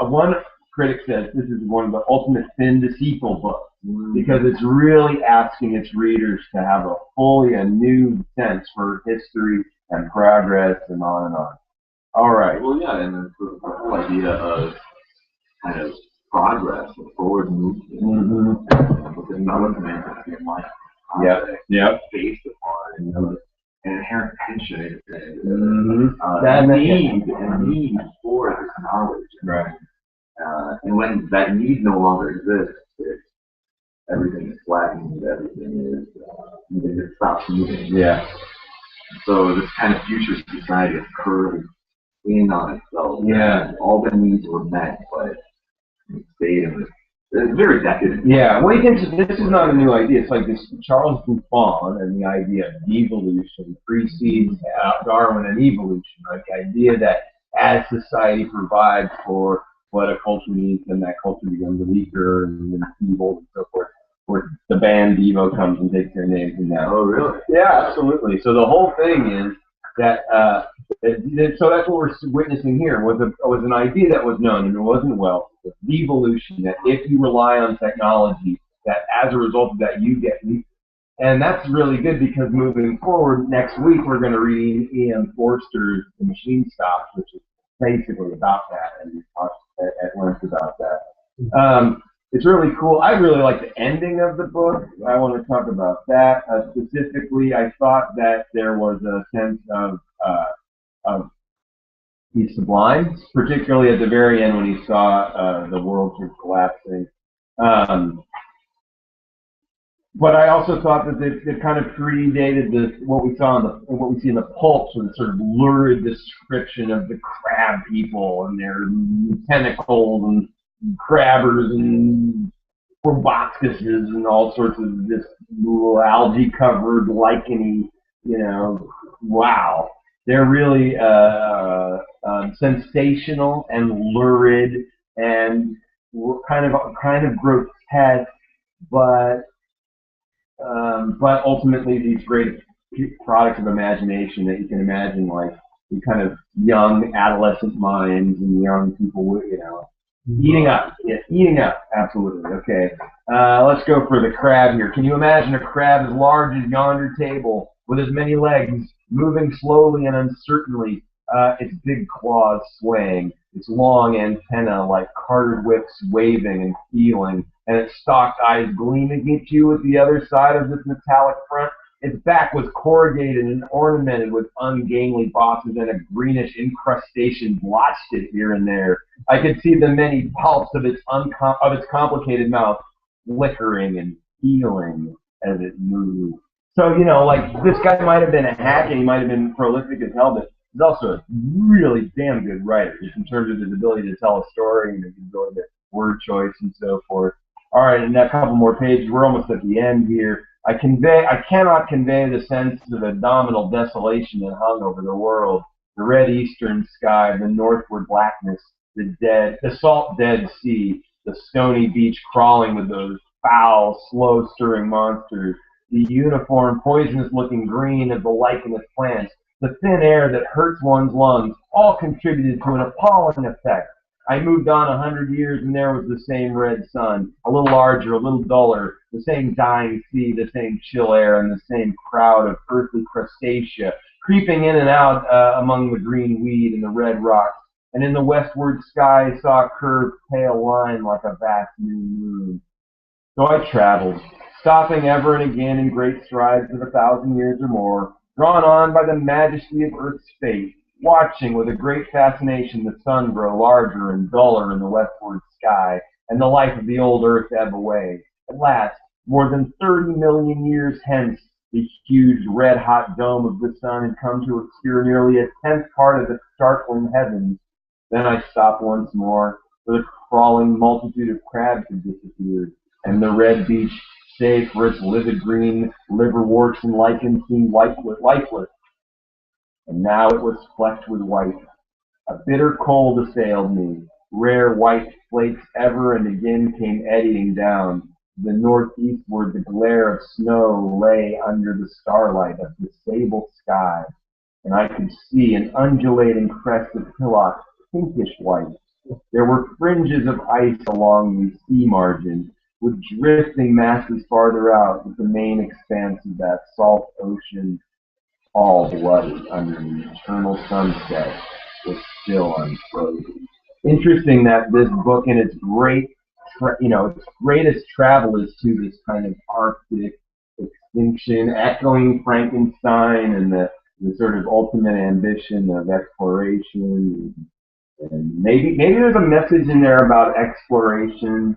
one critic says this is one of the ultimate thin, deceitful books because it's really asking its readers to have a fully a new sense for history and progress and on and on. All right. Well, yeah, and the whole idea of kind of progress and forward movement, with development in life, based upon an inherent tension and need for this knowledge. Right. And when that need no longer exists, everything is flattened, everything is, it stops moving. Yeah. So this kind of future society is curved in on itself. Yeah. All the needs were met, but it stayed in it's very decadent. Yeah, well, you can, this is not a new idea. It's like this Charles Buffon and the idea of devolution precedes Darwin and evolution. Like the idea that as society provides for what a culture needs, then that culture becomes weaker and evil and so forth. Where the band Devo comes and takes their names and that. Oh, really? Yeah, absolutely. So the whole thing is that, so that's what we're witnessing here was an idea that was known and it wasn't well. Devolution, that if you rely on technology, that as a result of that you get weaker. And that's really good because moving forward, next week we're going to read E.M. Forster's The Machine Stops, which is basically about that, and we talked at length about that. It's really cool. I really like the ending of the book. I want to talk about that. Specifically, I thought that there was a sense of he's sublime, particularly at the very end when he saw the world sort of collapsing. But I also thought that it kind of predated what we saw what we see in the pulp, so the sort of lurid description of the crab people and their tentacles and crabbers and proboscises and all sorts of this algae covered licheny, wow. They're really sensational and lurid and kind of grotesque, but ultimately these great products of imagination that you can imagine, like the kind of young adolescent minds and young people, eating up. Yeah, eating up. Absolutely. Okay. Let's go for the crab here. Can you imagine a crab as large as yonder table, with as many legs, moving slowly and uncertainly, its big claws swaying, its long antennae like carded whips waving and feeling, and its stalked eyes gleaming at you at the other side of this metallic front? Its back was corrugated and ornamented with ungainly bosses, and a greenish incrustation blotched it here and there. I could see the many pulps of its complicated mouth flickering and feeling as it moved. So, like this guy might have been a hack and he might have been prolific as hell, but he's also a really damn good writer, just in terms of his ability to tell a story and his ability to word choice and so forth. All right, and a couple more pages. We're almost at the end here. I cannot convey the sense of abdominal desolation that hung over the world. The red eastern sky, the northward blackness, the salt dead sea, the stony beach crawling with those foul, slow-stirring monsters, the uniform, poisonous-looking green of the lichenous plants, the thin air that hurts one's lungs, all contributed to an appalling effect. I moved on 100 years, and there was the same red sun, a little larger, a little duller, the same dying sea, the same chill air, and the same crowd of earthly crustacea creeping in and out among the green weed and the red rocks. And in the westward sky I saw a curved pale line like a vast new moon. So I traveled, stopping ever and again in great strides of 1,000 years or more, drawn on by the majesty of Earth's fate, watching with a great fascination the sun grow larger and duller in the westward sky, and the life of the old Earth ebb away. At last, more than 30 million years hence, the huge red-hot dome of the sun had come to obscure nearly a tenth part of the startling heavens. Then I stopped once more, for the crawling multitude of crabs had disappeared, and the red beach, save for its livid green liverworts and lichens, seemed lifeless. And now it was flecked with white. A bitter cold assailed me. Rare white flakes ever and again came eddying down. To the northeastward, the glare of snow lay under the starlight of the sable sky, and I could see an undulating crest of hillocks, pinkish white. There were fringes of ice along the sea margin, with drifting masses farther out, with the main expanse of that salt ocean all bloody under the eternal sunset was still unfrozen. Interesting that this book, in its its greatest travel is to this kind of Arctic extinction, echoing Frankenstein and the sort of ultimate ambition of exploration. And maybe there's a message in there about exploration.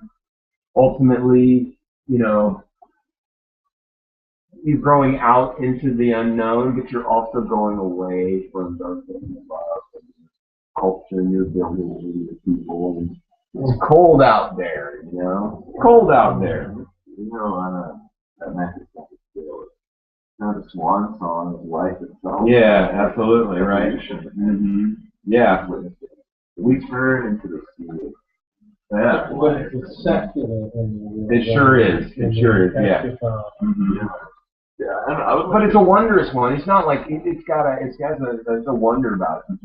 Ultimately, you're growing out into the unknown, but you're also going away from those that you love. culture you're building with the people. And It's cold out there, you know? Cold out there. you know, on a macroscopic scale, it's kind of a swan song of life itself. Yeah, absolutely, right. Mm-hmm. Yeah. We turn into the sea. Yeah. But it's secular. It sure is. It sure is, yeah. Mm-hmm. Yeah, I would But it's a wondrous one. It's not like it's got a wonder about it.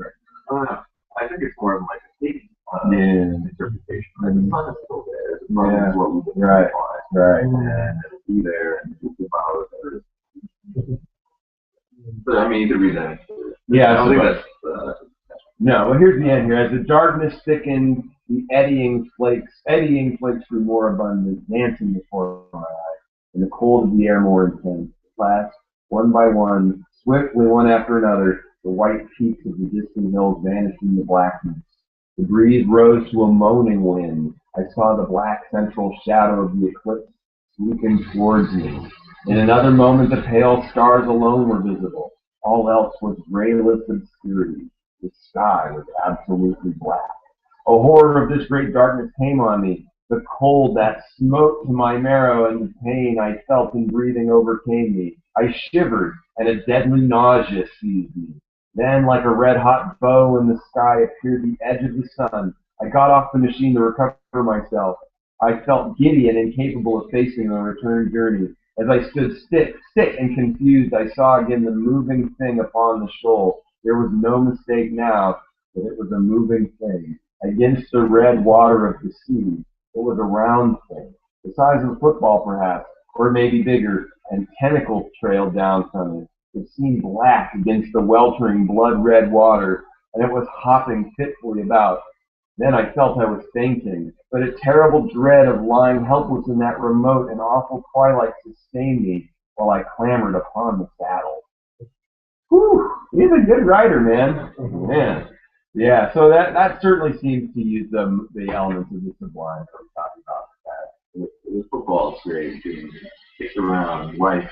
I think it's more of like a take interpretation. Like, it's not still there. It's not Yeah. what we can Right. find. Right. And it'll be there and it's about it. But I mean, you can read that. Yeah, I don't think that's. No, well, here's the end here. As the darkness thickened, the eddying flakes grew more abundant, dancing before my eyes, and the cold of the air more intense. At last, one by one, swiftly one after another, the white peaks of the distant hills vanished in the blackness. The breeze rose to a moaning wind. I saw the black central shadow of the eclipse sweeping towards me. In another moment, the pale stars alone were visible. All else was rayless obscurity. The sky was absolutely black. A horror of this great darkness came on me. The cold that smote to my marrow and the pain I felt in breathing overcame me. I shivered, and a deadly nausea seized me. Then, like a red-hot bow in the sky, appeared the edge of the sun. I got off the machine to recover myself. I felt giddy and incapable of facing the return journey. As I stood sick and confused, I saw again the moving thing upon the shoal. There was no mistake now that it was a moving thing. Against the red water of the sea, it was a round thing, the size of a football perhaps, or maybe bigger, and tentacles trailed down from it. It seemed black against the weltering blood-red water, and it was hopping fitfully about. Then I felt I was fainting, but a terrible dread of lying helpless in that remote and awful twilight sustained me while I clambered upon the saddle. Whew, he's a good writer, man. Man. Yeah, so that certainly seems to use the elements of the sublime that we're talking about. The football is great. Kick around, life.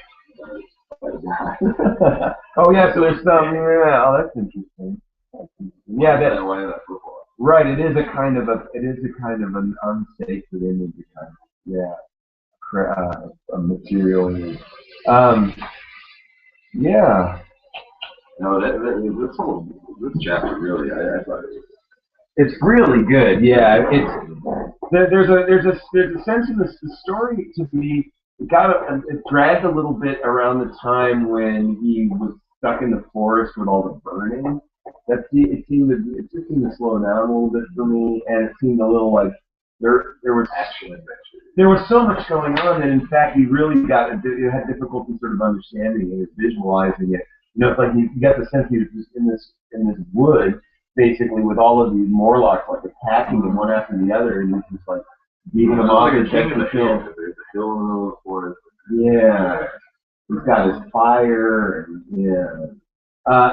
Oh yeah, so there's some. Yeah, oh, that's interesting. Yeah, that why that football. right. It is a kind of an unsacred image, kind of, yeah, a material image. Yeah. No, this chapter really, I thought it was. It's really good. Yeah, there's a sense of the story to be it dragged a little bit around the time when he was stuck in the forest with all the burning. It just seemed to slow down a little bit for me, and it seemed a little like there was Action adventure. there was so much going on that in fact he really had difficulty sort of understanding it, visualizing it. You know, it's like you get the sense he was just in this wood, basically with all of these Morlocks like attacking him one after the other, and he's just like beating them off and King of the hill. checking. There's a hill in the middle of the forest. Yeah, he's got his fire, and yeah.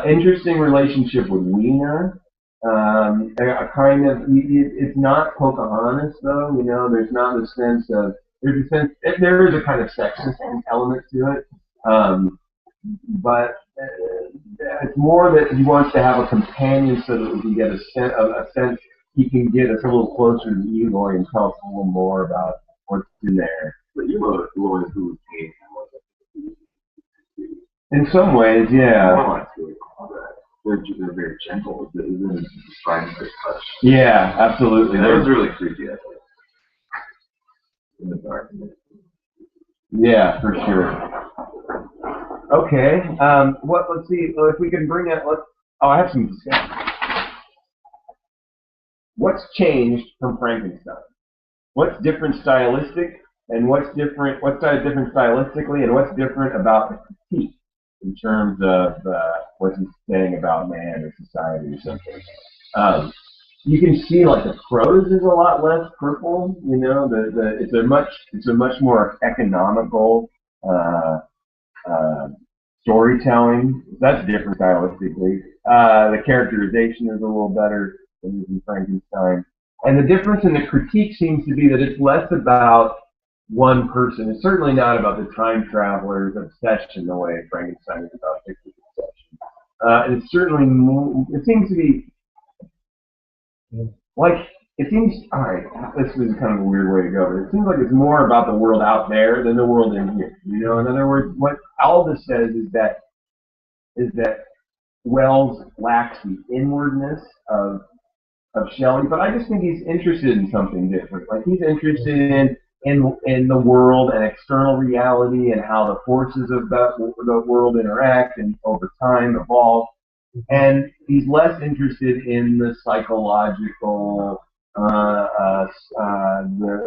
Interesting relationship with Weena. A kind of it's not Pocahontas though. You know, there's not the sense of there is a kind of sexist element to it. But it's more that he wants to have a companion so that we can get a sense he can get us a little closer to Eloy and tell us a little more about what's in there. But Eloy who came In some ways, yeah. They're very gentle. They're describing their touch. Yeah, absolutely. That was really creepy, I think. In the dark. Yeah, for sure. Okay. Let's see. If we can bring it. I have some discussion. What's changed from Frankenstein? What's different stylistic, and what's different stylistically, and what's different about the critique in terms of what he's saying about man or society or something. You can see like the prose is a lot less purple. You know, it's a much more economical storytelling. That's different stylistically. The characterization is a little better than in Frankenstein. And the difference in the critique seems to be that it's less about one person. It's certainly not about the time traveler's obsession the way Frankenstein is about Victor's obsession. It's certainly it seems to be like, it seems, alright, this is kind of a weird way to go, but it seems like it's more about the world out there than the world in here. You know, in other words, what Aldous says is that Wells lacks the inwardness of Shelley, but I just think he's interested in something different. Like he's interested in the world and external reality and how the forces of the world interact and over time evolve. And he's less interested in the psychological, the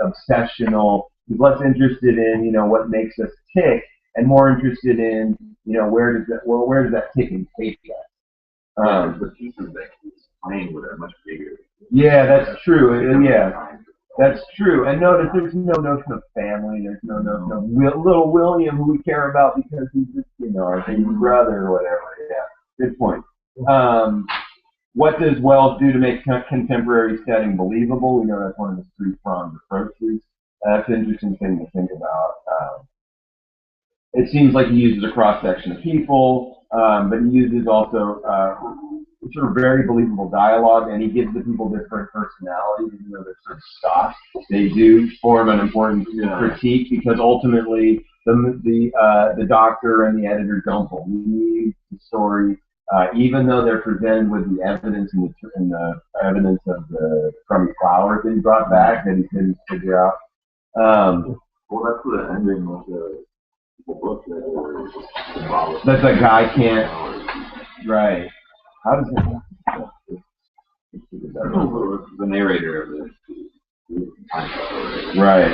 obsessional. He's less interested in what makes us tick, and more interested in where does that ticking take us. The pieces that he's playing with are much bigger. Yeah, that's true. Yeah, that's true. And notice there's no notion of family. There's no notion of little William who we care about because he's just, our baby brother or whatever. Yeah, good point. What does Wells do to make contemporary setting believable? We know that's one of his three-pronged approaches. That's an interesting thing to think about. It seems like he uses a cross-section of people, but he uses also sort of very believable dialogue, and he gives the people different personalities, even though they're sort of stock. They do form an important critique because ultimately the doctor and the editor don't believe the story, even though they're presented with the evidence and the evidence of the crummy flowers that he brought back that he couldn't figure out. Well, that's the ending of the book that the guy can't. Right. How does it? The narrator of this. Right.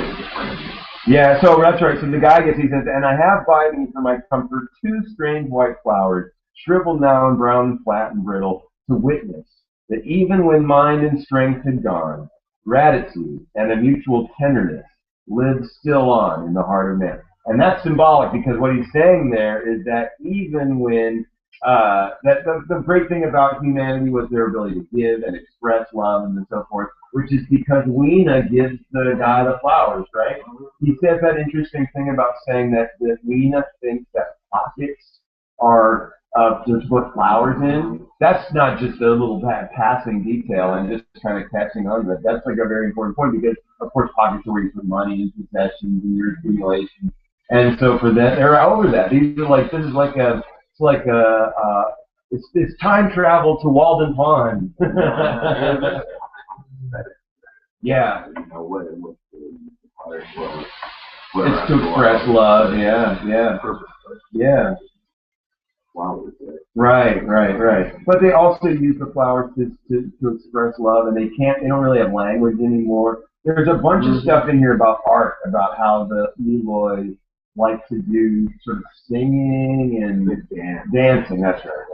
Yeah, so that's right. So the guy he says, and I have by me for my comfort 2 strange white flowers, shriveled now and brown and flat and brittle, to witness that even when mind and strength had gone, gratitude and a mutual tenderness lived still on in the heart of man. And that's symbolic because what he's saying there is that even when that the great thing about humanity was their ability to give and express love and so forth, which is because Weena gives the guy the flowers, right? He says that interesting thing about saying that Weena thinks that pockets are to put flowers in. That's not just a little passing detail and just kind of catching on to it. That's like a very important point because, of course, pockets are where you put money and possessions and your accumulation. And so for that, they're over that. These are like it's time travel to Walden Pond. Yeah. It's to express love. Yeah. Right. But they also use the flowers to express love, and they don't really have language anymore. There's a bunch of stuff in here about art, about how the Leroy like to do sort of singing and dancing. That's right.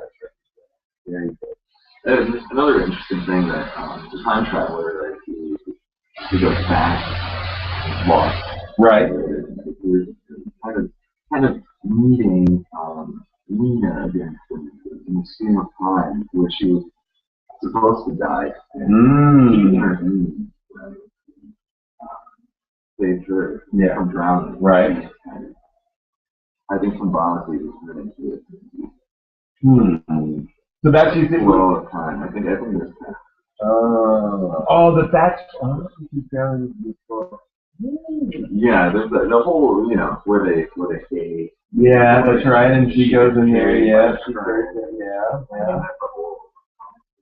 Very good. There's another interesting thing that the time traveler, like, he goes back, lost. Right. We're kind of meeting Nina again in the scheme of time where she was supposed to die. And saved her from drowning. Right. I think symbolically is really into it. So that's you think. All the time. I think there's time. Yeah, there's the whole, where they stay. Yeah, that's right. And she goes in there. Yeah, she's right there. Yeah.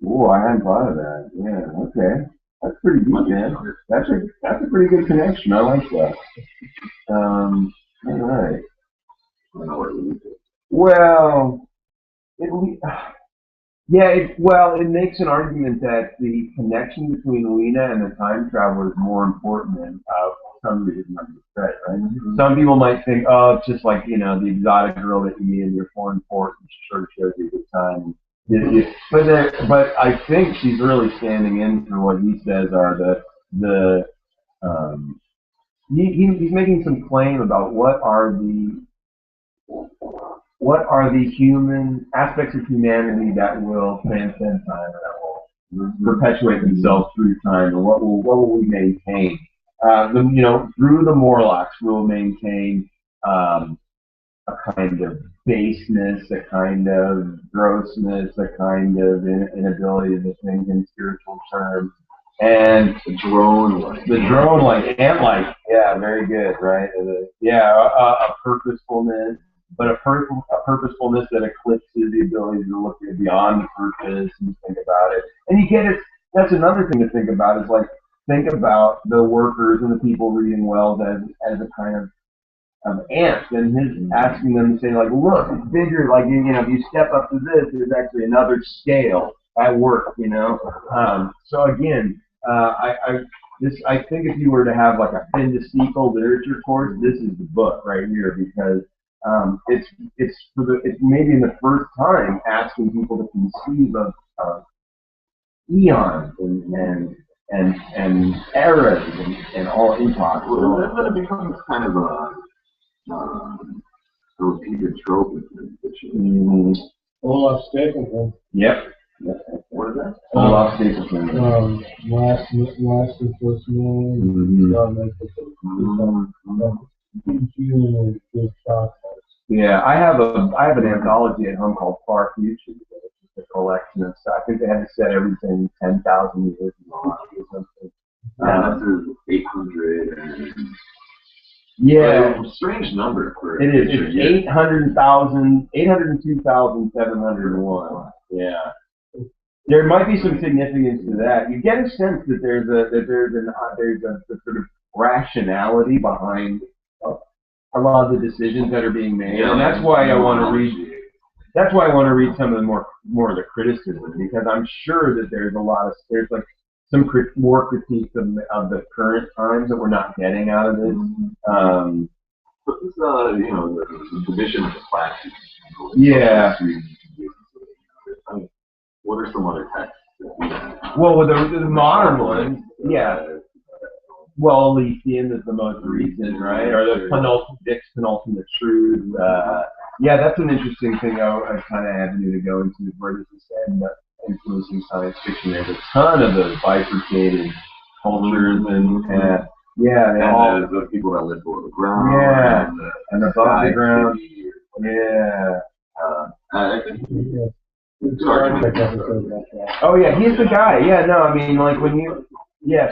Ooh, I hadn't thought of that. Yeah. Okay. That's pretty good, man. That's a pretty good connection. I like that. All right. Well, it makes an argument that the connection between Lena and the time traveler is more important than some reason might be said, right? Some people might think, oh, it's just like, the exotic girl that you meet in your foreign port and she sort of shows you a good time. But I think she's really standing in for what he says are he's making some claim about what are the human aspects of humanity that will transcend time, that will perpetuate themselves through time, and what will we maintain? Through the Morlocks, we'll maintain a kind of baseness, a kind of grossness, a kind of inability to think in spiritual terms. And The drone like ant like, yeah, very good, right? A purposefulness, but a purposefulness that eclipses the ability to look beyond the purpose and think about it. And you get it. That's another thing to think about is like think about the workers and the people reading Wells as a kind of ants, and his asking them to say like, look, it's bigger. Like if you step up to this, there's actually another scale at work. So again, I think if you were to have like a fin de Siegel literature course, this is the book right here because it's maybe in the first time asking people to conceive of eons and eras and all epochs. Well, then it becomes kind of a repeated trope in fiction. Olaf Stapleton. Yep. What is that? Olaf Stapleton. Last and first name. Good shot. Yeah, I have an anthology at home called Far Future. It's a collection of stuff. I think they had to set everything 10,000 years or something. Yeah, that's 800. Yeah, strange number for it is. It's 802,701. Yeah. There might be some significance to that. You get a sense that there's a sort of rationality behind a lot of the decisions that are being made, and that's why I want to read. That's why I want to read some of the more of the criticism, because I'm sure that there's like some more critiques of the current times that we're not getting out of this. But this, the division of the classes. Yeah. What are some other texts? Well, with the modern ones, yeah. Well, Elysium is the most recent, right? Or the Dick's Penultimate Truth. Yeah, that's an interesting thing. I kind of avenue to go into where does this end up influencing science fiction? There's a ton of those bifurcated cultures and the people that live below the ground. Yeah, and above the ground. Yeah. I think. Oh yeah, he's the guy. Yeah, no, I mean like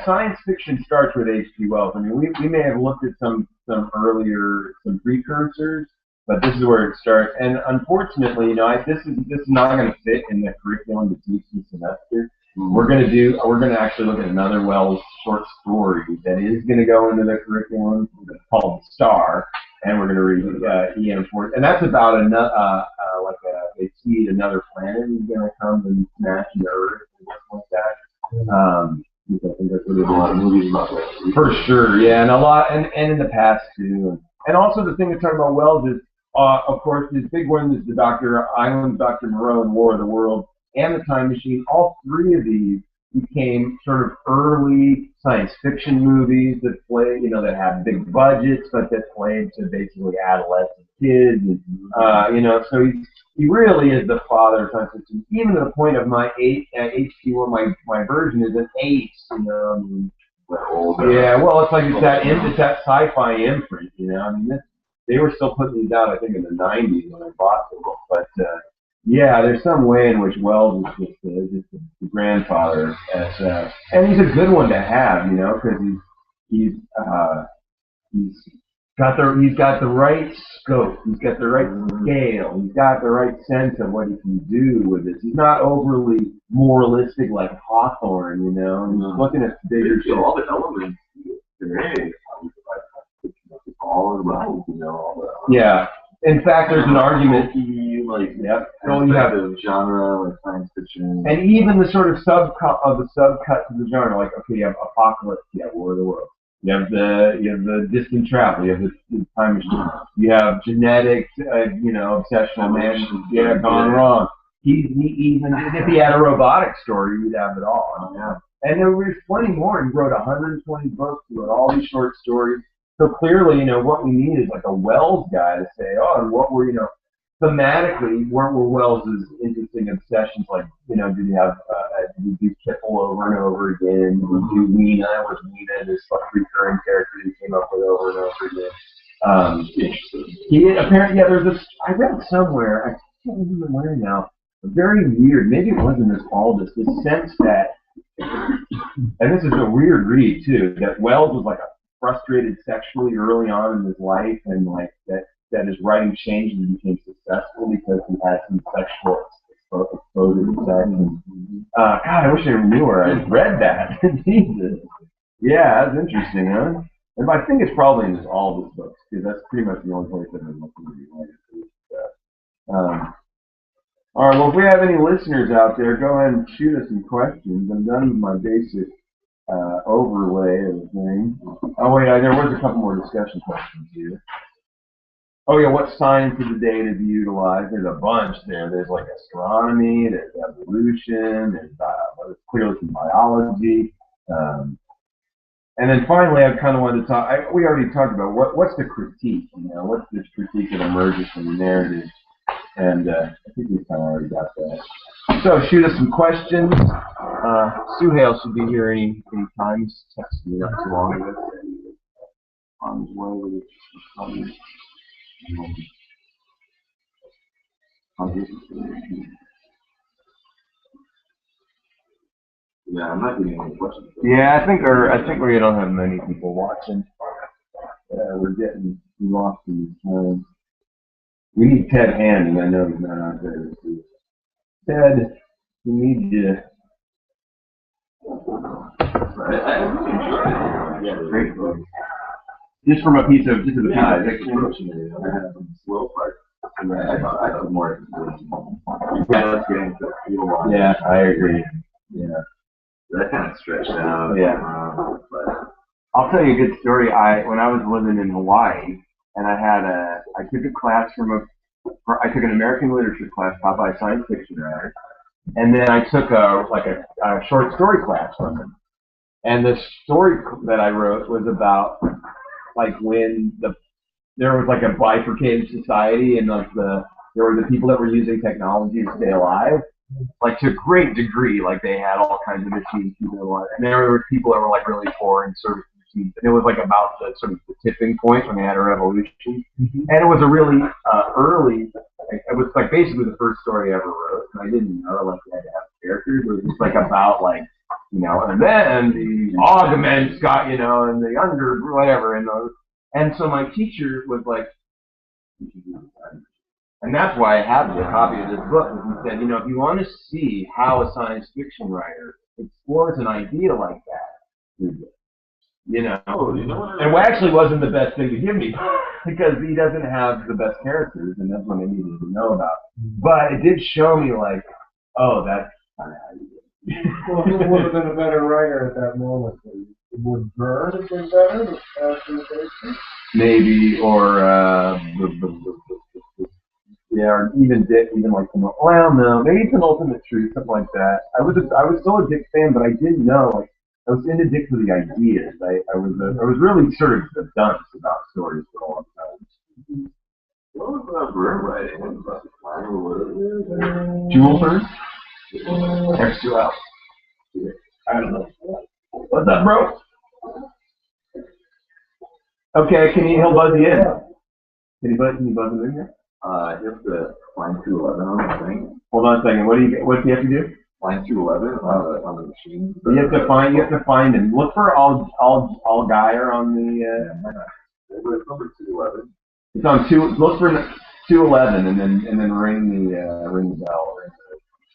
science fiction starts with H.G. Wells. I mean, we may have looked at some precursors, but this is where it starts. And unfortunately, this is not going to fit in the curriculum to teach this semester. We're going to actually look at another Wells short story that is going to go into the curriculum called Star, and we're going to read E.M. Ford, and that's about they see another planet is going to come and smash the Earth and stuff like that. I think that's what there's a lot of movies about that. For sure, yeah, and a lot, and in the past too, and also the thing to talk about Wells is, of course, his big one is the Dr. Moreau and War of the World, and the Time Machine. All three of these became sort of early science fiction movies that that had big budgets, but that played to basically adolescent kids. And, so he really is the father of science fiction, even to the point of my HQ1, my version is an 8. Yeah, well, it's like it's that sci-fi imprint. They were still putting these out, I think, in the 90s when I bought them, but. Yeah, there's some way in which Wells is just the grandfather, and he's a good one to have, because he's got the right scope, he's got the right scale, he's got the right sense of what he can do with this. He's not overly moralistic like Hawthorne, He's looking at bigger shit. All the elements today, all around, Yeah. In fact, there's an argument. You have the genre, like science fiction, and even the sort of subcut to the genre. Like, okay, you have Apocalypse, you have War of the World, you have the Distant Travel, you have the Time Machine, you have Genetics, Obsessional Man, Gone Wrong. He even if he had a robotic story, he'd have it all. And there was plenty more. He wrote 120 books. He wrote all these short stories. So clearly, what we need is like a Wells guy to say, and what were, thematically, what were Wells's interesting obsessions? Like, did he have, did he do Kipple over and over again? Did he do Weena? Was Weena this recurring character he came up with over and over again? He apparently, there's this, I read somewhere, I can't remember where now, very weird, maybe it wasn't as Aldous, this sense that And this is a weird read too, that Wells was like a frustrated sexually early on in his life, and like that his writing changed and became successful because he had some sexual exposure to sex. And, God, I wish I knew where I read that. Jesus. Yeah, that's interesting, huh? And I think it's probably in all of his books, because that's pretty much the only place that I'm looking to read it. All right, well, if we have any listeners out there, go ahead and shoot us some questions. I'm done with my basic overlay of the thing. Oh, wait, there was a couple more discussion questions here. Oh, yeah, what science of the day to be utilized? There's a bunch there. There's like astronomy, there's evolution, there's clearly some biology. And then finally, I kind of wanted to talk, we already talked about what's the critique, what's the critique that emerges from the narrative? And I think we kind of already got that. So shoot us some questions. Suhail should be here any time. He's texted me not too long ago. On his way with his comments. Yeah, I'm not getting any questions. Yeah, I think we don't have many people watching. We lost in time. We need Ted Handing. I know he's not out there. Ted, we need you. Yeah, great book. Just from a piece of the Yeah, pie. Slow part. I have more. Yeah, let's get into it. Yeah, I agree. Yeah. That kind of stretched out. Yeah. But I'll tell you a good story. When I was living in Hawaii, and I took a class I took an American literature class taught by a science fiction writer, and then I took a short story class from him. And the story that I wrote was about like when there was like a bifurcated society, and there were the people that were using technology to stay alive, like to a great degree, like they had all kinds of machines, and there were people that were like really poor and service machines, and it was like about the sort of the tipping point when they had a revolution, and it was a really early. It was like basically the first story I ever wrote, and I didn't know like they had to have characters. It was just like about like and then the augments got and the under whatever and so my teacher was like. And that's why I have the copy of this book. He said, if you want to see how a science fiction writer explores an idea like that, and it actually wasn't the best thing to give me because he doesn't have the best characters, and that's what I needed to know about. But it did show me, like, oh, that's kind of how you do it. Well, who would have been a better writer at that moment? Would Byrne have been better? Maybe, or yeah, or even Dick, like, well, no, maybe Penultimate Truth, something like that. I was still a Dick fan, but I didn't know, like, I was into Dick for the ideas. I was really sort of a dunce about stories for a long time. what was that bird writing? Jewel Bird? X2L. I don't know. What's up, bro? Okay, he'll buzz you in. Can you buzz him in here? You have to find 211 on the thing. Hold on a second. What do you have to do? Find 211 on the machine. You have to find and look for all Geyer on the. It's number 211. It's on look for 211 and then ring the bell or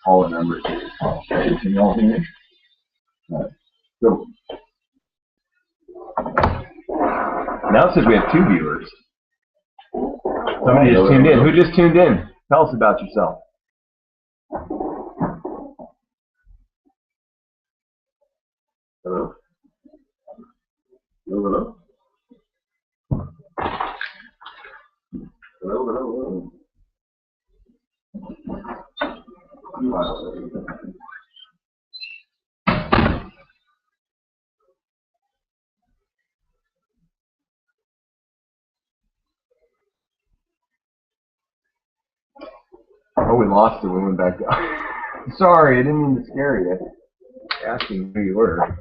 call the number. Can you all hear me? So now it says we have 2 viewers. Somebody just tuned in. Who just tuned in? Tell us about yourself. Hello? Hello? Hello? Oh, we lost it. We went back down. Sorry, I didn't mean to scare you. Asking who you were.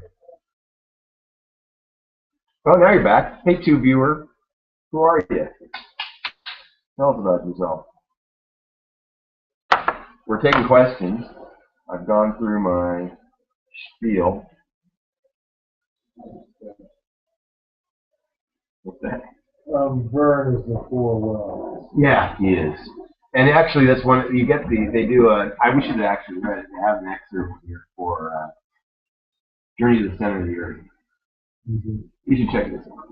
Oh, now you're back. Hey, 2 viewer. Who are you? Tell us about yourself. We're taking questions. I've gone through my spiel. What's that? Vern is the four wells. Yeah, he is. And actually, that's one, you get they do we should have actually read it. They have an excerpt here for Journey to the Center of the Earth. Mm-hmm. You should check this out.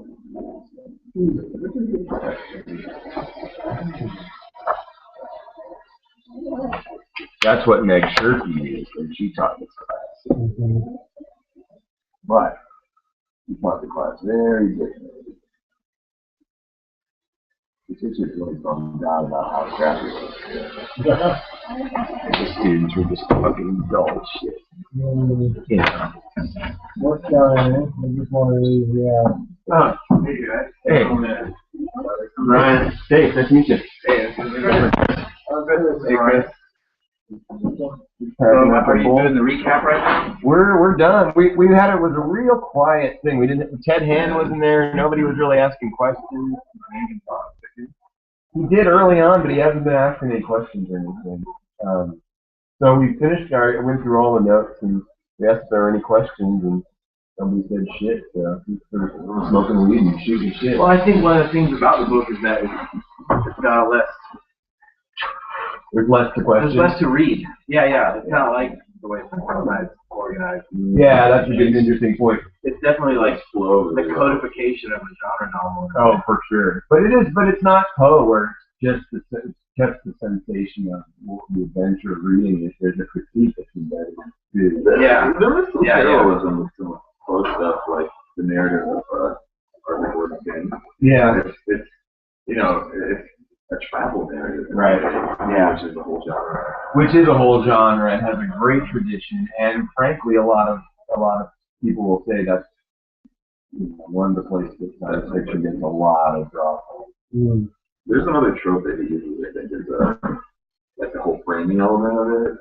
That's what Meg Shirky is when she taught this class. Mm-hmm. But he taught the class very differently. The teachers really bummed out about how crappy it was. The students were just fucking dull shit. You know. What's going on? I just want to leave you out. Oh, hey guys. Hey. Ryan. Hey, nice to meet you. Hey, this is Chris. Hey, Chris. So, are you doing the recap right now? We're done. We had it was a real quiet thing. We didn't. Ted Hand wasn't there. Nobody was really asking questions. He did early on, but he hasn't been asking any questions or anything. So we finished. I went through all the notes and we asked if there were any questions, and nobody said shit. We're smoking weed and shooting shit. Well, I think one of the things about the book is that it's got less. There's less to question. There's less to read. Yeah. It's kind of like the way it's organized. Yeah, that's a good, interesting point. It's definitely like Slow. the codification of a genre novel. Oh, for sure. But it's not Poe where it's just the sensation of the adventure of reading it. There's a critique that's embedded too. Yeah. There was some Yeah, parallelism with some close stuff like the narrative of Arthur King. Yeah. It's it's a travel narrative. Right. Yeah. Which is a whole genre. Which is a whole genre. It has a great tradition, and frankly, a lot of people will say that's one of the places that science fiction gets a lot of draw. Mm. There's another trope that he uses, I think, is like the whole framing element of it.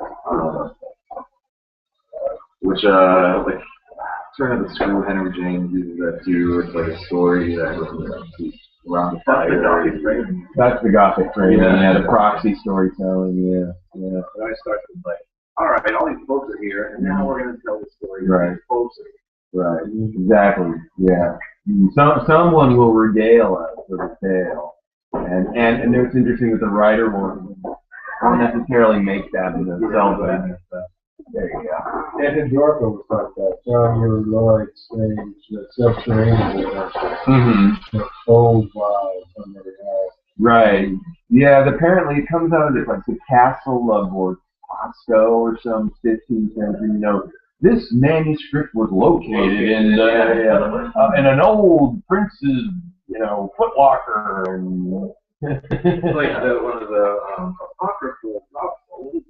Which like Turn of the Screw, Henry James uses that too. It's like a story that around the fire. That's the Gothic framing. Yeah. The proxy storytelling. Yeah. And I started like, all right, all these folks are here, and now we're going to tell the story. Right. Folks Right. Exactly. Yeah. Someone will regale us with a tale, and it's interesting that the writer won't necessarily make that in themselves. There you go. And Dorco was like that. John Lloyd Strange, subterranean, Mm-hmm. old vibe somebody has. Right. Yeah. Apparently, it comes out of this like the castle of Bosco or some 15th century. This manuscript was located in an old prince's, footlocker. And It's like one of the apocryphal novels.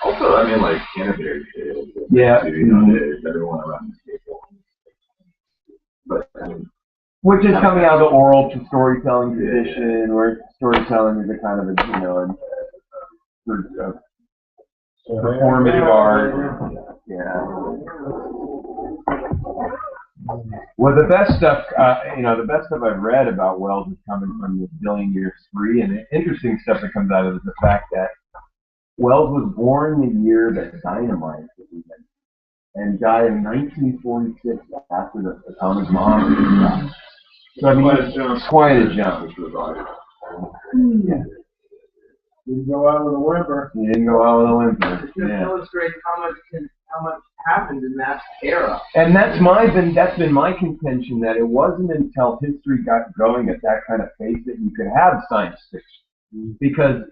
Also, I mean, like Canterbury Tales. Yeah. There's everyone around the table. But which is coming out of the oral to storytelling tradition, where storytelling is a kind of performative art. Yeah. Well, the best stuff, the best stuff I've read about Wells is coming from this Billion Year Spree, and the interesting stuff that comes out of it is the fact that Wells was born the year that dynamite was invented, and died in 1946 after the atomic bomb was dropped. So I mean, it's quite a jump. Yeah. Didn't go out with a whimper. He didn't go out with a whimper. It just illustrates how much happened in that era. And that's been my contention, that it wasn't until history got going at that kind of pace that you could have science fiction. Because,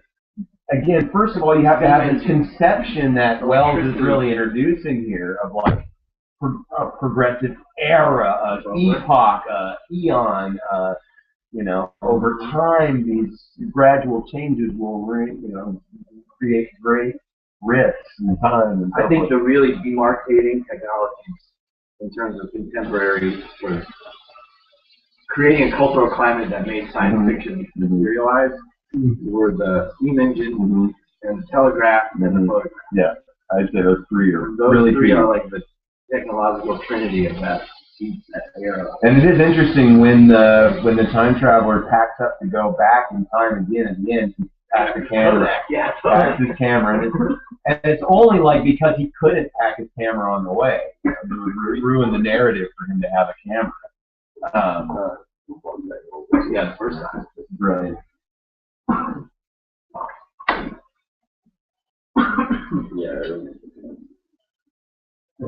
again, first of all, you have to have this conception that Wells is really introducing here of like a progressive era, epoch, eon. Over time, these gradual changes will, create great rifts in time. And I think the really demarcating technologies in terms of contemporary sort of creating a cultural climate that made science fiction materialize were the steam engine and the telegraph and the photograph. Yeah, I'd say those three are like the technological trinity of that era. And it is interesting when the time traveler packs up to go back in time again at the end, past the camera, past his camera, And it's only like because he couldn't pack his camera on the way. You know, it would ruin the narrative for him to have a camera. Yeah, the first time. Brilliant.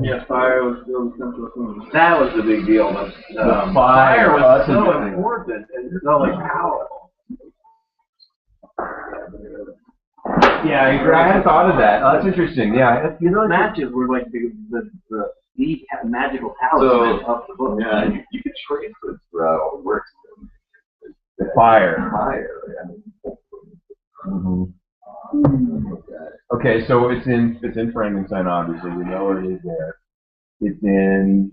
Yeah, fire was still central theme. That was the big deal. The fire was so was important and so like powerful. Yeah, I hadn't thought of that. Oh, that's interesting. Yeah, you know, Matches were like the magical talisman of the book. Yeah, you could trace this throughout all the works. the fire. Fire. Mm-hmm. Okay, so it's in Frankenstein, obviously. We know where it is there. It's in,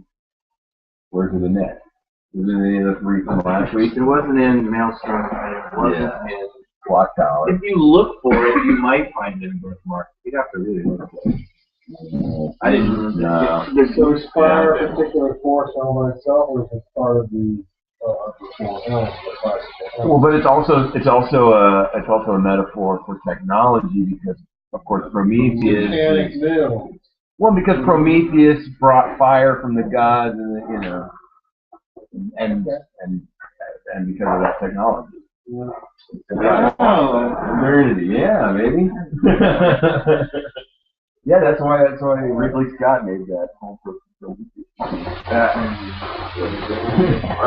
where's it in that? Is it in any of the three from last week? It wasn't in Maelstrom. It wasn't in. Clock Tower. If you look for it, you might find it in Birthmark. You'd have to really look for it. I didn't. No. So is fire a particular force all by itself, or is it part of the element? Well, but it's also a metaphor for technology because, of course, Prometheus. Well, because Prometheus brought fire from the gods, and you know, and because of that technology. Oh, Modernity, yeah, maybe. Yeah, that's why Ridley Scott made that whole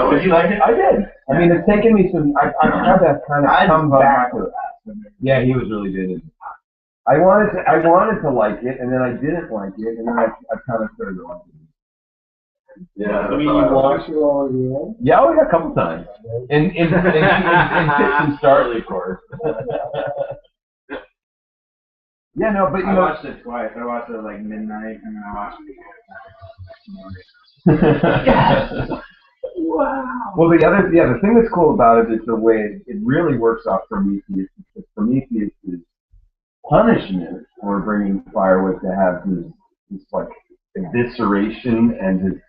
did you like it? I did. I mean, it's taken me some. I've had to kind of come back to it. Yeah, he was really good. In it. I wanted to like it, and then I didn't like it, and then I kind of started to like it. Yeah, I mean, you watch it all again? Yeah, oh yeah, a couple times. In fits and starts, of course. Yeah, no, but you I know. watched it twice. I watched it at like midnight, and then I watched it again. Wow. Well, the thing that's cool about it is the way it really works off Prometheus. Because Prometheus is punishment for bringing firewood to have his like evisceration and his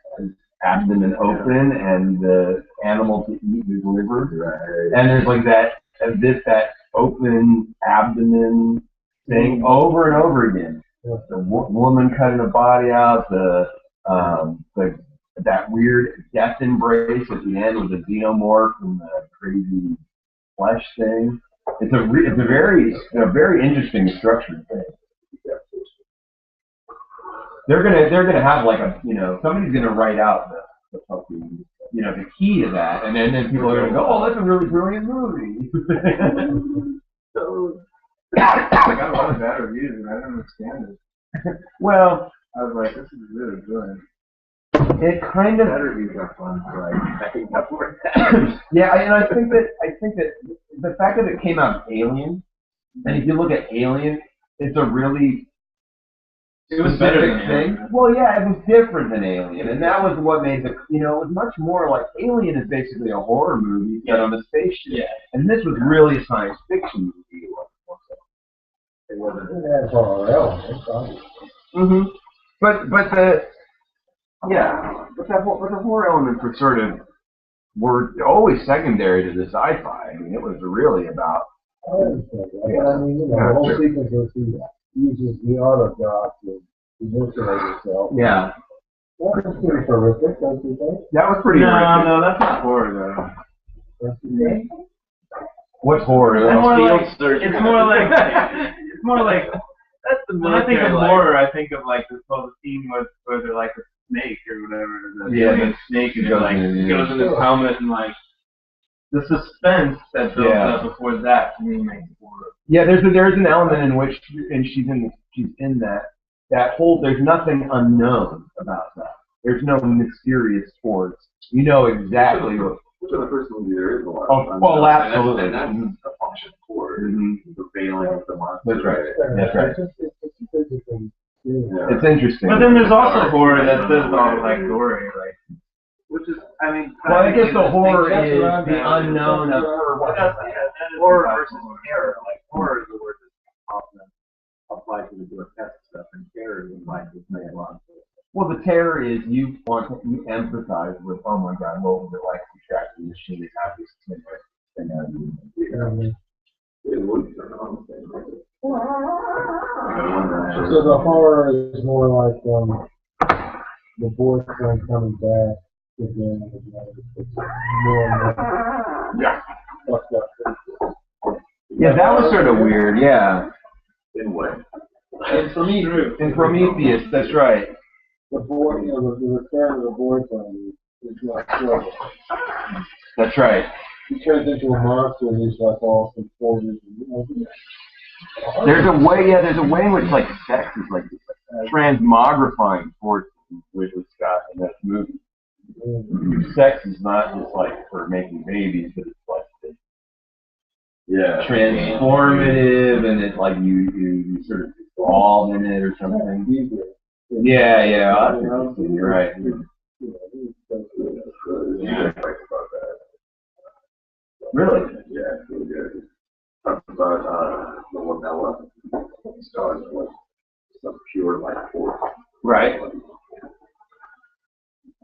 abdomen open and the animal to eat his liver. Right. And there's like that open abdomen thing over and over again. The woman cutting the body out, that weird death embrace at the end with the xenomorph and the crazy flesh thing. It's a very interesting structured thing. They're gonna have like somebody's gonna write out the fucking the key to that, and then people are gonna go, oh, that's a really brilliant movie. So, I got a lot of bad reviews, and I don't understand it. Well, I was like, this is really good. It kind of. Bad reviews are fun, so I think that's where that. Yeah, and I think that the fact that it came out of Alien, and if you look at Alien, it's a really It was better than thing. Well, yeah, it was different than Alien, and that was what made it was much more like Alien is basically a horror movie set on a spaceship. Yeah. And this was really a science fiction movie. It wasn't. It has horror elements, obviously. Mm-hmm. But the horror elements were always secondary to the sci-fi. I mean, it was really about. I understand that. But I mean, the whole sequence where he uses the auto god to eviscerate himself. Yeah. That was pretty horrific, don't you think? That was pretty horrific. No, that's not horror, though. Don't you think? What's horror? It's more like that's the when I think of horror, I think of like this whole scene where they're like a snake or whatever. The snake and it goes in his helmet and like the suspense that builds up before that to me makes horror. Yeah, there's an element in which she's in that whole. There's nothing unknown about that. There's no mysterious force. You know exactly what. Which of the first movie there is a lot. Well, absolutely. And that's a function of horror. The failing of the monster. That's right. That's right. Yeah. It's interesting. But then there's also horror that says all like gory, like which is well, I guess the horror is the unknown of horror versus terror. Like horror is the word that's often applied to the grotesque stuff, and terror is applied to the nonsense. Well, the terror is you empathize with, oh my God, what was it like to track the machine and have this thing? It would turn on. So the horror is more like the boyfriend coming back again. It's more Yeah. fucked up. Yeah, that was sort of weird. Yeah. In a way. In Prometheus, that's right. The boy, you know, the return of the boyfriend is like trouble. That's right. He turns into a monster and he's like all conformed. There's a way in which like sex is like transmogrifying force with Scott in that movie. Sex is not just like for making babies, but it's like transformative, and it's like you sort of evolve in it or something. Yeah, you're right. Really? Yeah, it's really good. Talks about the Lamella stars like some pure life force. Right.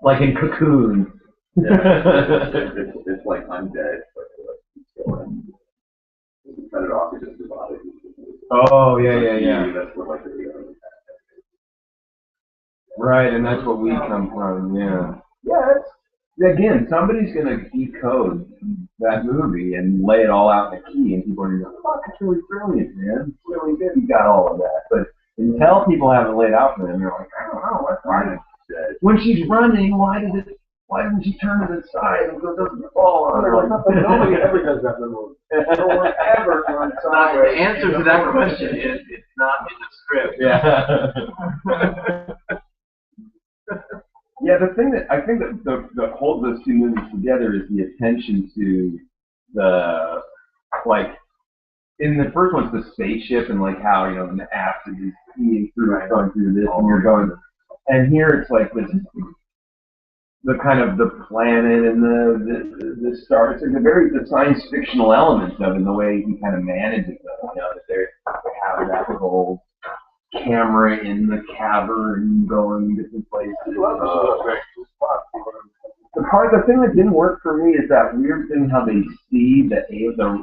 Like in Cocoon. Yeah, it's like undead, but it's going. You cut it off, it's just the body. Oh, yeah. That's what like the Right, and that's what we come from, yeah. Yeah, again, somebody's going to decode that movie and lay it all out in a key, and people are going to go, fuck, it's really brilliant, man. It's really good, you got all of that. But until people have it laid out for them, they're like, I don't know, what's right. When she's running, why doesn't she turn to the side and doesn't fall on her? Nobody ever does that in the movie. No one ever runs sideways. The answer to that question is it's not in the script. Yeah. Yeah, the thing that I think that holds those two movies together is the attention to the, like, in the first one it's the spaceship and like how, you know, the acid is eating through it, going through this, and you're going, and here it's like this, the kind of the planet and the stars, like the science fictional elements of it, and the way he kind of manages them, you know, that they have that little camera in the cavern going different places. The thing that didn't work for me is that weird thing how they see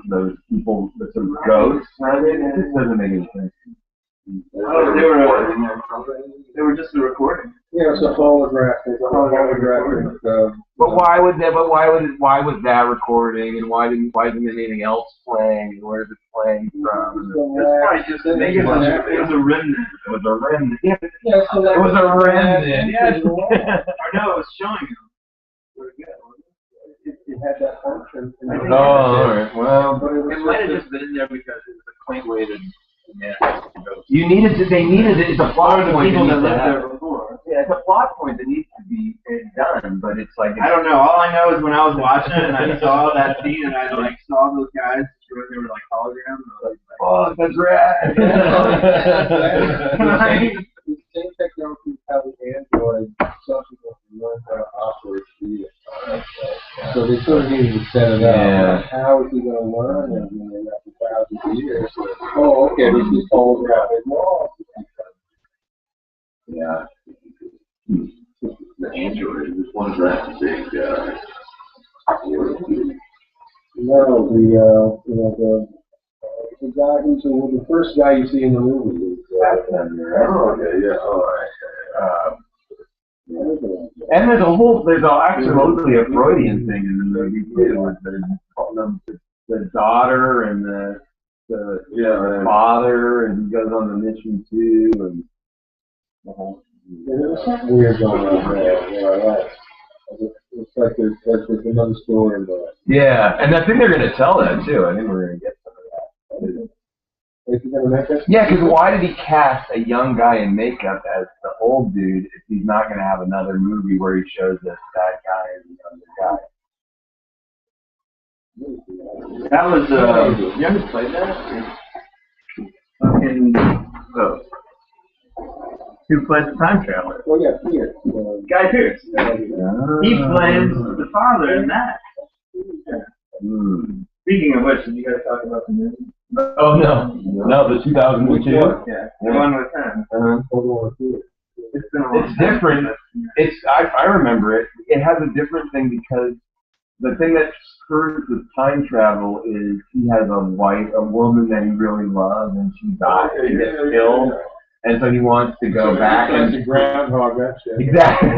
those people, the sort of ghosts running. It just doesn't make any sense. Oh, they were just a recording. Yeah, it's a holographic. But why was that recording, and why isn't anything else playing? Where is it playing from? It was a remnant. It was a remnant. Yeah, Yeah, so it was a remnant. Yes. Or no, it was showing you. It had that function. Oh, all right. Well, It might have just been there because it was a quaint way to. Yeah. they needed it. It's a plot point. People that needs to lived have- there before. Yeah, it's a plot point that needs to be done, but it's like I don't know. All I know is when I was watching it and I saw that scene and I like saw those guys, they were like holograms. I was like, oh, that's rad. The same technology how the Android subsequently learned how to operate the So they sort of needed to set it up. Yeah. How is he going to learn? And you know, after thousands of years. Oh, okay, this is holographic. Well, Yeah. The android. This one's that big. no, the guy who's the first guy you see in the movie is. Oh, okay, yeah. All right. And there's actually mostly a Freudian thing in the movie too, with the daughter and the father, and he goes on the mission too, and the whole. There was something weird going on there. It's like there's another story in there. Yeah, and I think they're going to tell that too. I think we're going to get some of that. Is he going to make it? Yeah, because why did he cast a young guy in makeup as the old dude if he's not going to have another movie where he shows that that guy is the younger guy? that was you ever played that? Fucking who plays the time traveler? Oh yeah, here. Guy Pearce. He plays the father in that. Speaking of which, did you guys talk about the movie? Oh no, the 2002. Yeah, the one with him. It's different. I remember it. It has a different thing because the thing that screws with time travel is he has a woman that he really loves, and she dies, she gets killed, and so he wants to go back That's and a groundhog, that shit. exactly.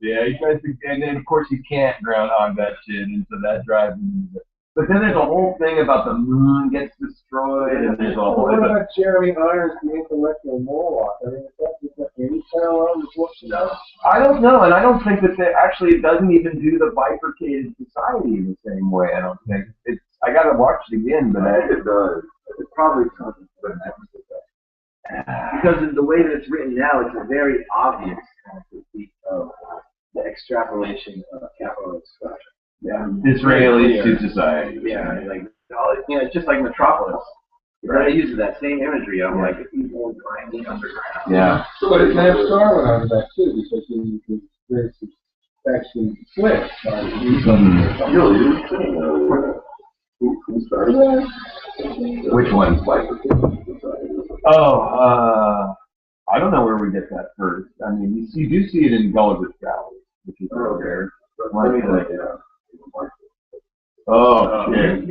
Yeah, he tries to, and then of course you can't groundhog that shit, and so that drives him. But then there's a whole thing about the moon gets destroyed, and there's a whole. What about Jeremy Irons, the intellectual Morlock? I mean, is that any parallel with what she does? I don't know, and I don't think that actually it doesn't even do the bifurcated society in the same way. I don't think it's. I gotta watch it again, but I think it does. It probably doesn't. Because of the way that it's written now, it's a very obvious kind of critique of the extrapolation of capitalist structure. yeah, Israeli to society. Yeah, like it's just like Metropolis. Right. It uses that same imagery of like people grinding underground. Yeah. But it can have Darwin out of that too, because he very actually split. Who started that? Which one? Oh, I don't know where we get that first. I mean, you do see it in Gulliver's Travels, which is over there. Oh, shit.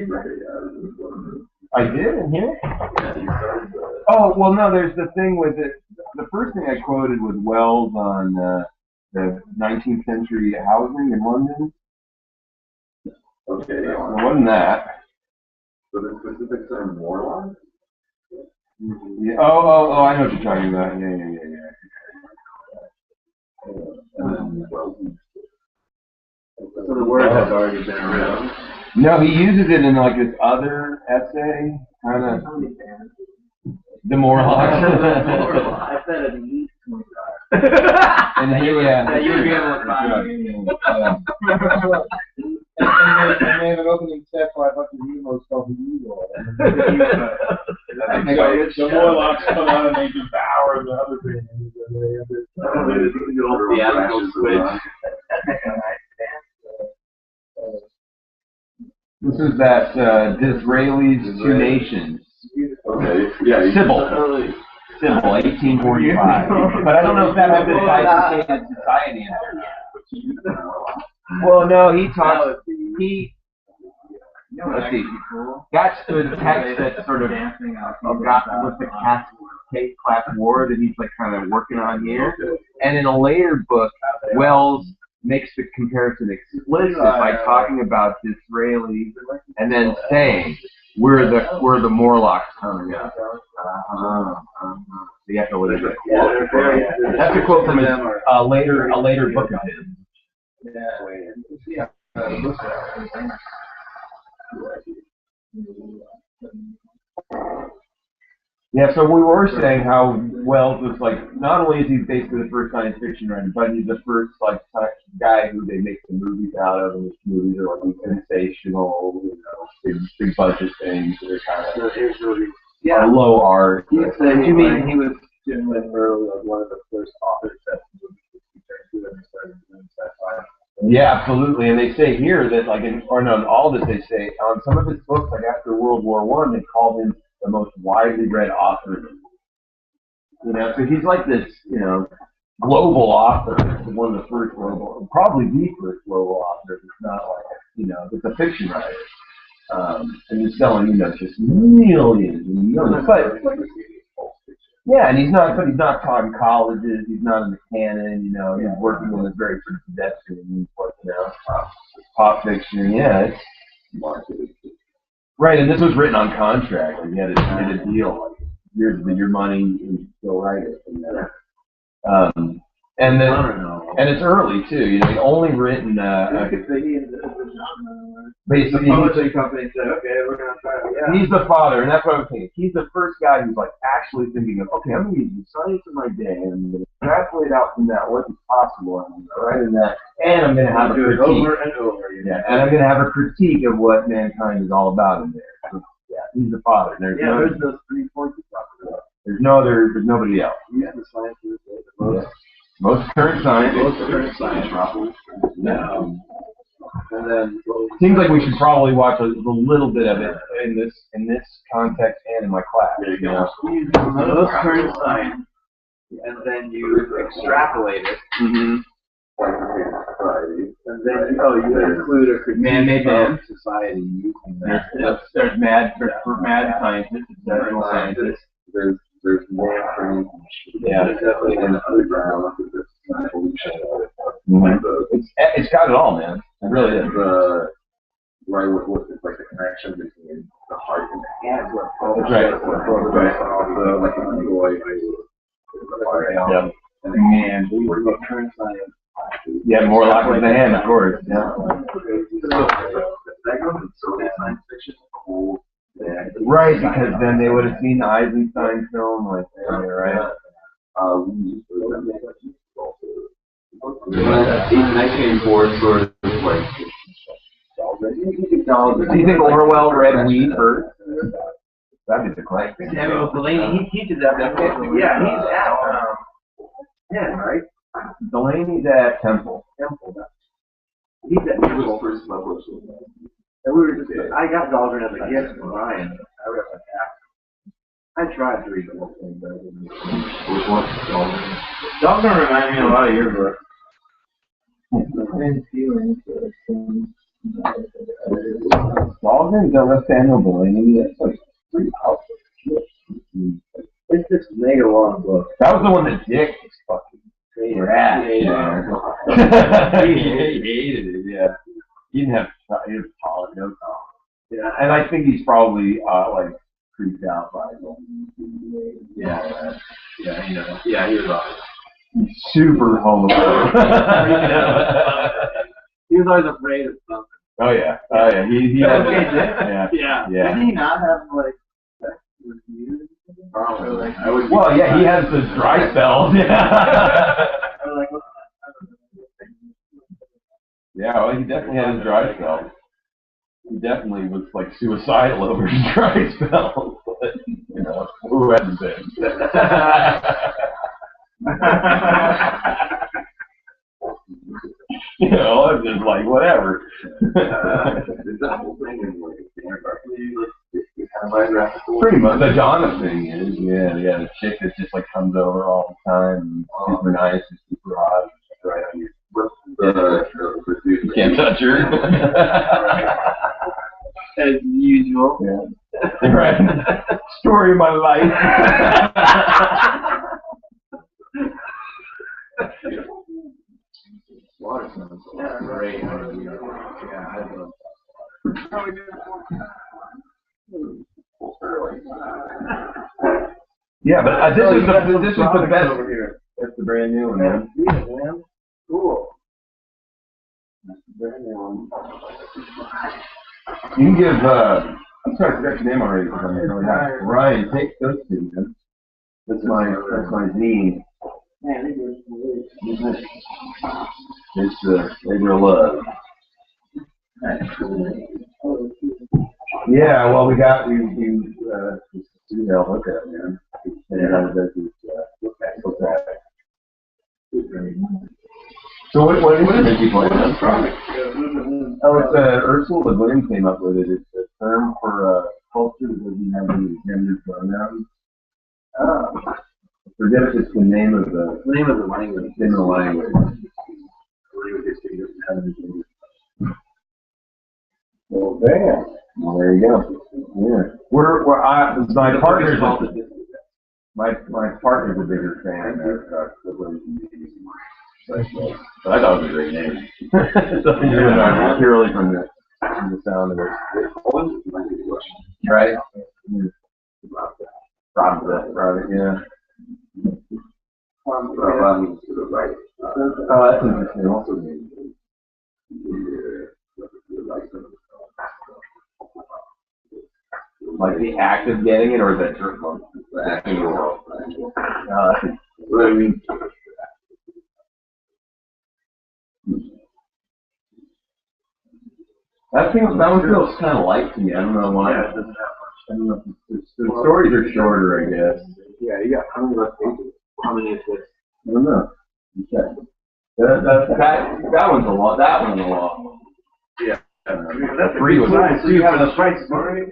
I did in here? Oh, well, no, there's the thing with it. The first thing I quoted was Wells on the 19th century housing in London. Okay. It wasn't that. So the specifics are Morlock? Yeah. Oh, I know what you're talking about. Yeah. So the word has already been around. No, he uses it in like this other essay, kind of demoralized. I said it needs to. And here, yeah. You would be able to find. And they have an opening set by a bunch of emos called the Eagle. The Morlocks come out and they devour the other things. The Admiral switch. This is that Disraeli's Two Nations. Okay. Yeah. Sybil, 1845. But I don't know if that has a bifurcated society in it. Well, no, he talks. Let's see. That's the text that sort of got with the class war that he's like kind of working on here. And in a later book, Wells makes the comparison explicit by talking about Disraeli and then saying we're the Morlocks coming up. You have to look at it. That's a quote from a later book of his. Yeah, so we were saying how Wells was like, not only is he basically the first science fiction writer, but he's the first like guy who they make the movies out of, and his movies are like sensational, big budget things that are kind of low art. You mean he was literally one of the first authors that started doing sci-fi? Yeah, absolutely. And they say here that like in all this they say on some of his books, like after World War I, they called him the most widely read author. So he's like this, global author. One of the first global, probably the first global author. It's not like, it's a fiction writer. And he's selling, just millions and millions. But yeah, and he's not taught in colleges. He's not in the canon. He's working on this very sort of pedestrian, pop fiction. Yeah, it's marketed. Right, and this was written on contract. Like, he had a deal. Like, here's your money, and go write it. And it's early too. He only written. Basically, the publishing company said, "Okay, we're gonna try it." Yeah. He's the father, and that's what I was thinking. He's the first guy who's like actually thinking of, okay, I'm going to use the science of my day, and I'm going to extrapolate out from that what is possible, and I'm going to write in that, and I'm going to have a critique over and over. Yeah, and I'm going to have a critique of what mankind is all about in there. So, yeah, he's the father. There's those 3 points you talked about. There's nobody else. Yeah, the science of the day. Most current science. Yeah. And then seems like we should probably watch a little bit of it in this context and in my class. Most current science, and then you extrapolate it society. And then, you include a critique Man-made of man. society using that. There's mad scientists, exceptional scientists. There's man training. Yeah. Definitely an underground. There's an evolution of it. It's got it all, man. It really is. Right, what is like the connection between the heart and the hand. That's right. And also like an enjoy. Yeah. And again, we were about trans science. Yeah, more lock with the hand, of course. Yeah. That goes in so many science fiction. Cool. Yeah. Right, because then they would have seen the Eisenstein film, like, right? 1984 sort of like. Do you think Orwell read Weed first? That'd be the question. Samuel Delaney, he teaches that. Yeah, he's at Yeah, right? Delaney's at Temple. He's at He was first published. And we were just, I got Dahlgren as a gift from Ryan. I read like half. I tried to read the whole thing, but I didn't. Which one? Dahlgren reminded me a lot of your book. Dahlgren's done with Samuel Delaney. That's like 3 hours. It's just mega long book. That was the one that Dick was fucking rat. He hated it, yeah. He didn't have, he was tall, no tall. Yeah. And I think he's probably, like, creeped out by it. Yeah, you know. Yeah, he was awesome. He's super homophobic. He was always afraid of something. Oh yeah. He had, yeah. Yeah. Yeah. Did he not have, like, sex with you? Well, yeah, he has the dry spells. Yeah. Yeah, well, he definitely had his dry spells. He definitely was like suicidal over his dry spells. But, you know, who hasn't been? You know, it's just like whatever. Pretty much. The Donna thing is, yeah, the chick that just like comes over all the time, and super nice and super hot, right on your. You can't touch her. As usual. Yeah. Right. Story of my life. Water sounds great. Yeah, I love Yeah, but this is the best. over here. That's the brand new one, man. Yeah, man. Cool. You can give, I'm sorry, I forgot your name already. Ryan, take those two, man. That's my zine. Man, they were It's regular love. Yeah, well, we look at it, man. And look at it. So what instrument do you play? Oh, it's Ursula Le Guin came up with it. It's a term for culture that doesn't have any gender pronouns. I forget if it's the name of the language. In the language. Well, bam. Well, there you go. Yeah. My partner's a bigger fan of the Williams music. But I thought it was a great name. Purely from the sound of it. Right? Robert, yeah. Oh, that's interesting. Also, like the act of getting it, or the jerk one? The act of what I mean. That one feels kind of light to me. I don't know why. Yeah, it doesn't have much. I don't know. The stories are shorter, I guess. Yeah, you got how many left pages? How many is this? I don't know. Okay. That one's a lot. That one's a lot. Yeah. That's free was nice. So you have the price. Right?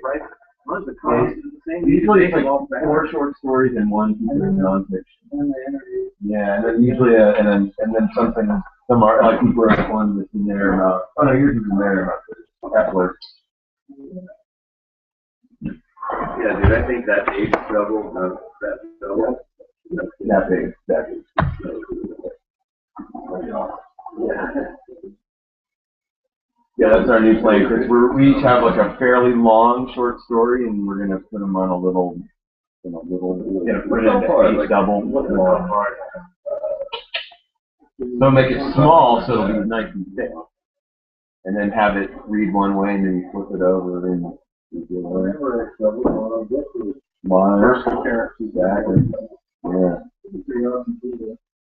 What's the cost? Is the same. Usually it's like 4 short stories and 1 piece of nonfiction. Yeah, and then usually and then something Some are like people are one that's in there. Oh no, yours is in there. That works. Yeah, dude, I think that age struggle, that struggle. That big. That big. Yeah, that's our new plan, Chris. We each have like a fairly long short story, and we're gonna put them on a little, put it into double. So make it small, so it'll be nice and thick, and then have it read one way, and then you flip it over, and you do it. Exactly. Yeah.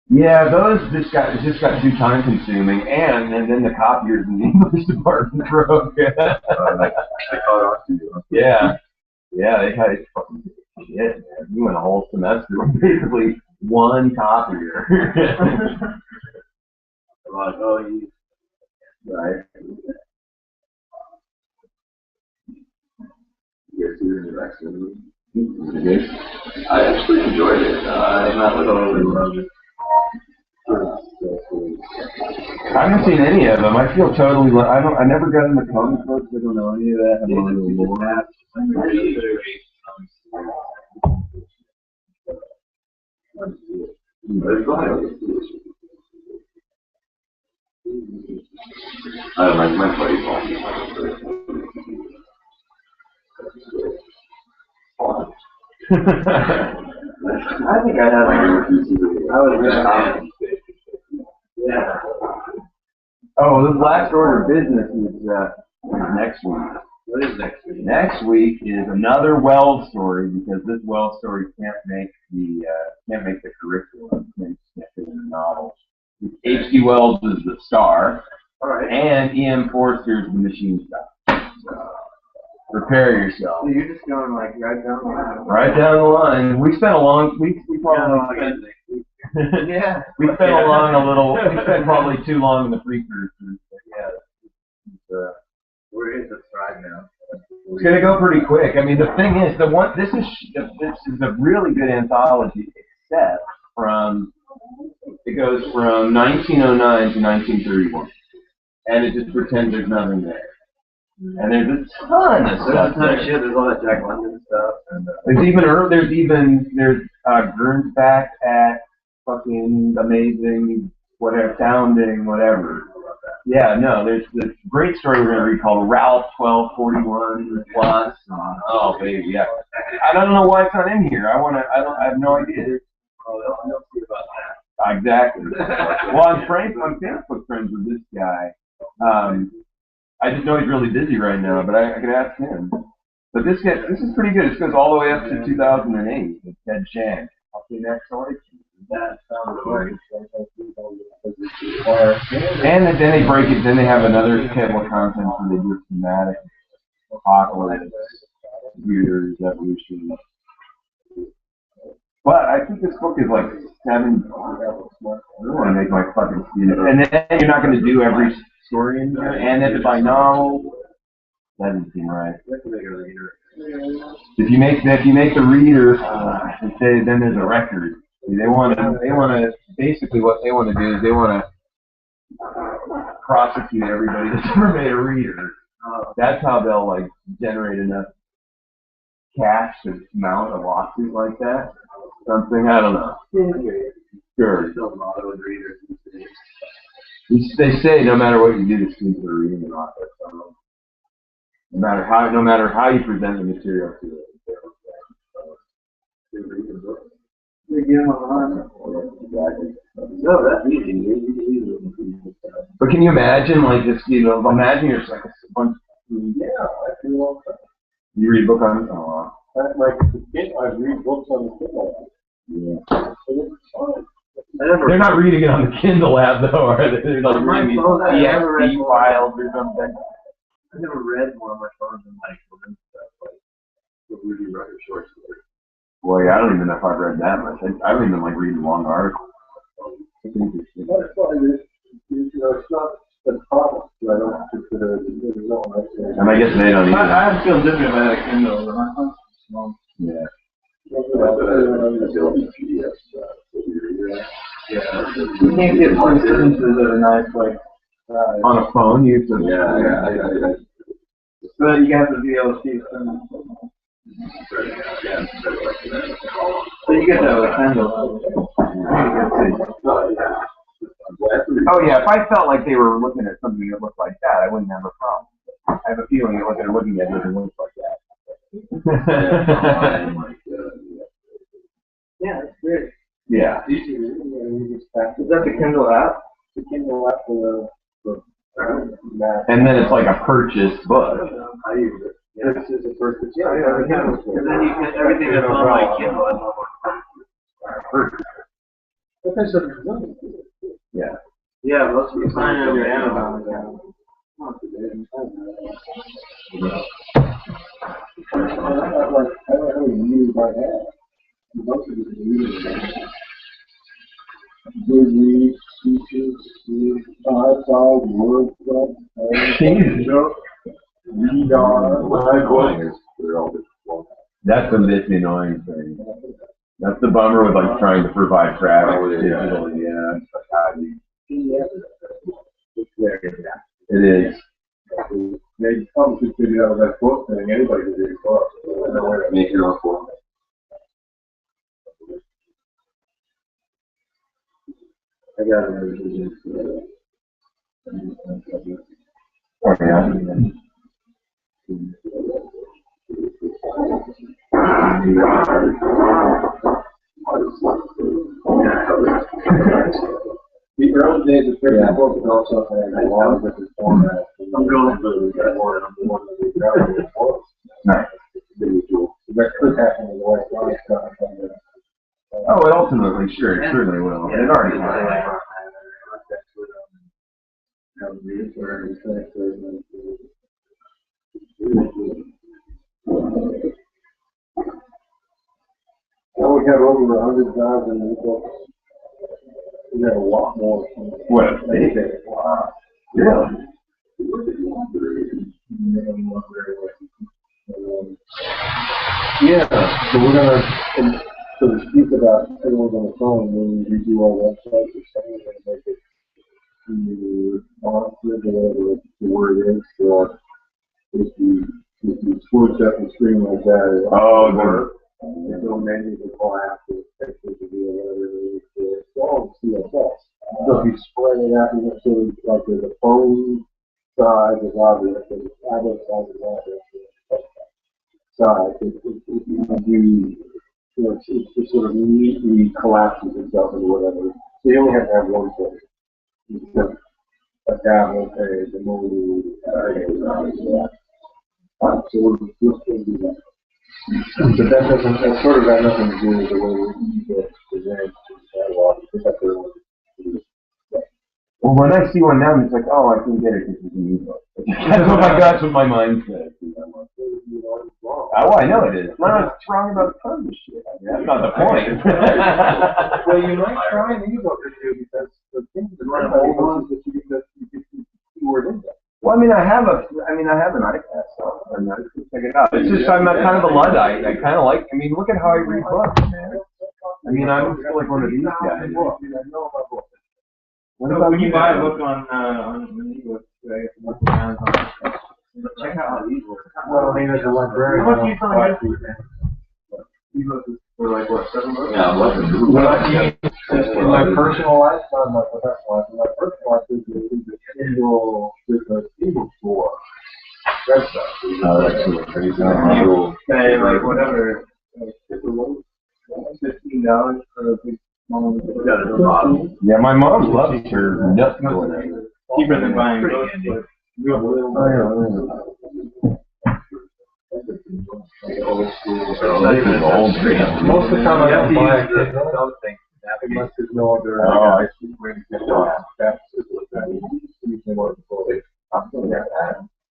Yeah, those just got too time consuming, and then the copiers in the English department broke. Yeah, they had it fucking shit, man. You went a whole semester with basically one copier. Like, oh, you Right. Yes, you're in the next one. I actually enjoyed it. I'm not totally loved it. I haven't seen any of them. I feel totally. I never got into comic books. I don't know any of that. I'm on the lore. I don't like my buddy Paul. I think I'd have I would yeah. Oh, the last order of business is next week. What is next week? Next week is another Wells story, because this Wells story can't make the curriculum. Can't fit in the novel. H.G. Wells is the star, All right. and E.M. Forster is the machine stop. So prepare yourself. So you're just going like right down the line. Right down the line. We spent a long. We probably. Yeah. We spent We spent probably too long in the precursors. But yeah. We're in the stride now. It's gonna go pretty quick. I mean, the thing is, this is a really good anthology, except it goes from 1909 to 1931, and it just pretends there's nothing there. And there's a ton of stuff. Shit. There's all that Jack London stuff. And, there's Gernsback at fucking amazing, whatever, sounding, whatever. Yeah, no, there's this great story we're gonna read called Ralph 1241 Plus. Oh baby, yeah. I don't know why it's not in here. I have no idea. they'll see about that. Exactly. Well, I'm Facebook friends with this guy. I just know he's really busy right now, but I can ask him. But this is pretty good. This goes all the way up to 2008 with Ted Chiang. I'll see you next story. That sounds great. And then they break it. Then they have another table of contents where they do thematic, apocalypse, years, evolution. But I think this book is like 7. I don't want to make my fucking student. And then you're not going to do every story in here. And if it's by novel, that doesn't seem right. If you make the reader, then there's a record. They want to basically what they want to do is they want to prosecute everybody that's ever made a reader. That's how they'll like generate enough cash to mount a lawsuit like that. Something, I don't know. Sure. They say no matter what you do, the students are reading it off it. So no matter how you present the material to it. No, that's easy. But can you imagine, like, this, imagine you're just like a bunch. Yeah, I do all the time. You read a book on, oh, Like, I read books on the Kindle. yeah. So it's fine. They're not reading it on the Kindle app, though, are they? They're like My reading phone, I never read EXT more. files or something. I never read more on my phone than like women's stuff, like the Rudy Rucker short stories. Well, yeah, I don't even know if I've read that much. I don't even like reading long articles. It's interesting. But it's fine. It's not the problem. I don't consider it. And I guess they don't either. I feel different about a Kindle. My phone's small. Yeah. Yeah. You can't get some sentences that are nice, like, On a phone, you have to. Yeah. but you have to be able to see the sentence. So you get that with Kindle. Oh yeah, if I felt like they were looking at something that looked like that, I wouldn't have a problem. I have a feeling that what they're looking at doesn't look like that. Yeah, it's great. Yeah. Is that the Kindle app? The Kindle app for And then it's like a purchased book. I use it. This is a purchase. Yeah, and then you get everything that's on my Kindle. Yeah. Yeah, most of the time on your Amazon account. I don't really use my app. Most of it is used. Good reads, speeches, outside, word stuff. Read on. That's the annoying thing. That's the bummer with like trying to provide traffic digitally. Yeah. It's like, how do you- It is. They come to figure out that book thing, anybody can do a book. Make your own form. I got it. Oh, yeah. The early days of printing books also had a lot of different formats. I'm going to that more and more than we've got in books. Nice. That could happen in the way it's done. Oh, it ultimately, sure, it certainly will. It already has. Now we have over 100,000 new books. We have a lot more. What a big. Wow. Really? Yeah, so we're gonna, so to speak about everyone's on the phone, when we redo our website, we're saying we're gonna make it responsive, whatever the word is, so if you switch up and screen like that, Oh, there's no menus or class or pictures to do whatever it is, it's all CSS. So if you spread it out, you know, so like there's a phone size of object, there's a tablet size of object, side, it you know, it just sort of neatly collapses itself into whatever. So you only have to have one thing. You just have a tablet, a movie, so we're still do that. But that doesn't, that sort of got nothing to do with the way we present catalog. That's what Well, when I see one now, it's like, oh, I can get it because it's a new book. That's what my mind says. Oh, I know it is. No, it's wrong about tons of shit. That's not the point. Well, you might try an ebook or two because the things that run old ones that you get keyword in there. Well, I have an iPad, so I can check it out. It's just, I'm not kind of a Luddite. I kind of like, look at how I read books, man. I'm just like one of these guys. So when you buy a book on an ebook, right, check out how these work. Well, there's a librarian. How much do you tell your ebooks is for like what, $7? Yeah, In my personal life, not my professional life. In my personal life, there's an ebook store website. Oh, that's really crazy. You pay like whatever, like $15 for a big small book. Yeah, my mom loves her nut going. Cheaper than buying books. Most of the time I don't buy a Kindle. Unless there's no other. Oh, I see. That's usually what it's called.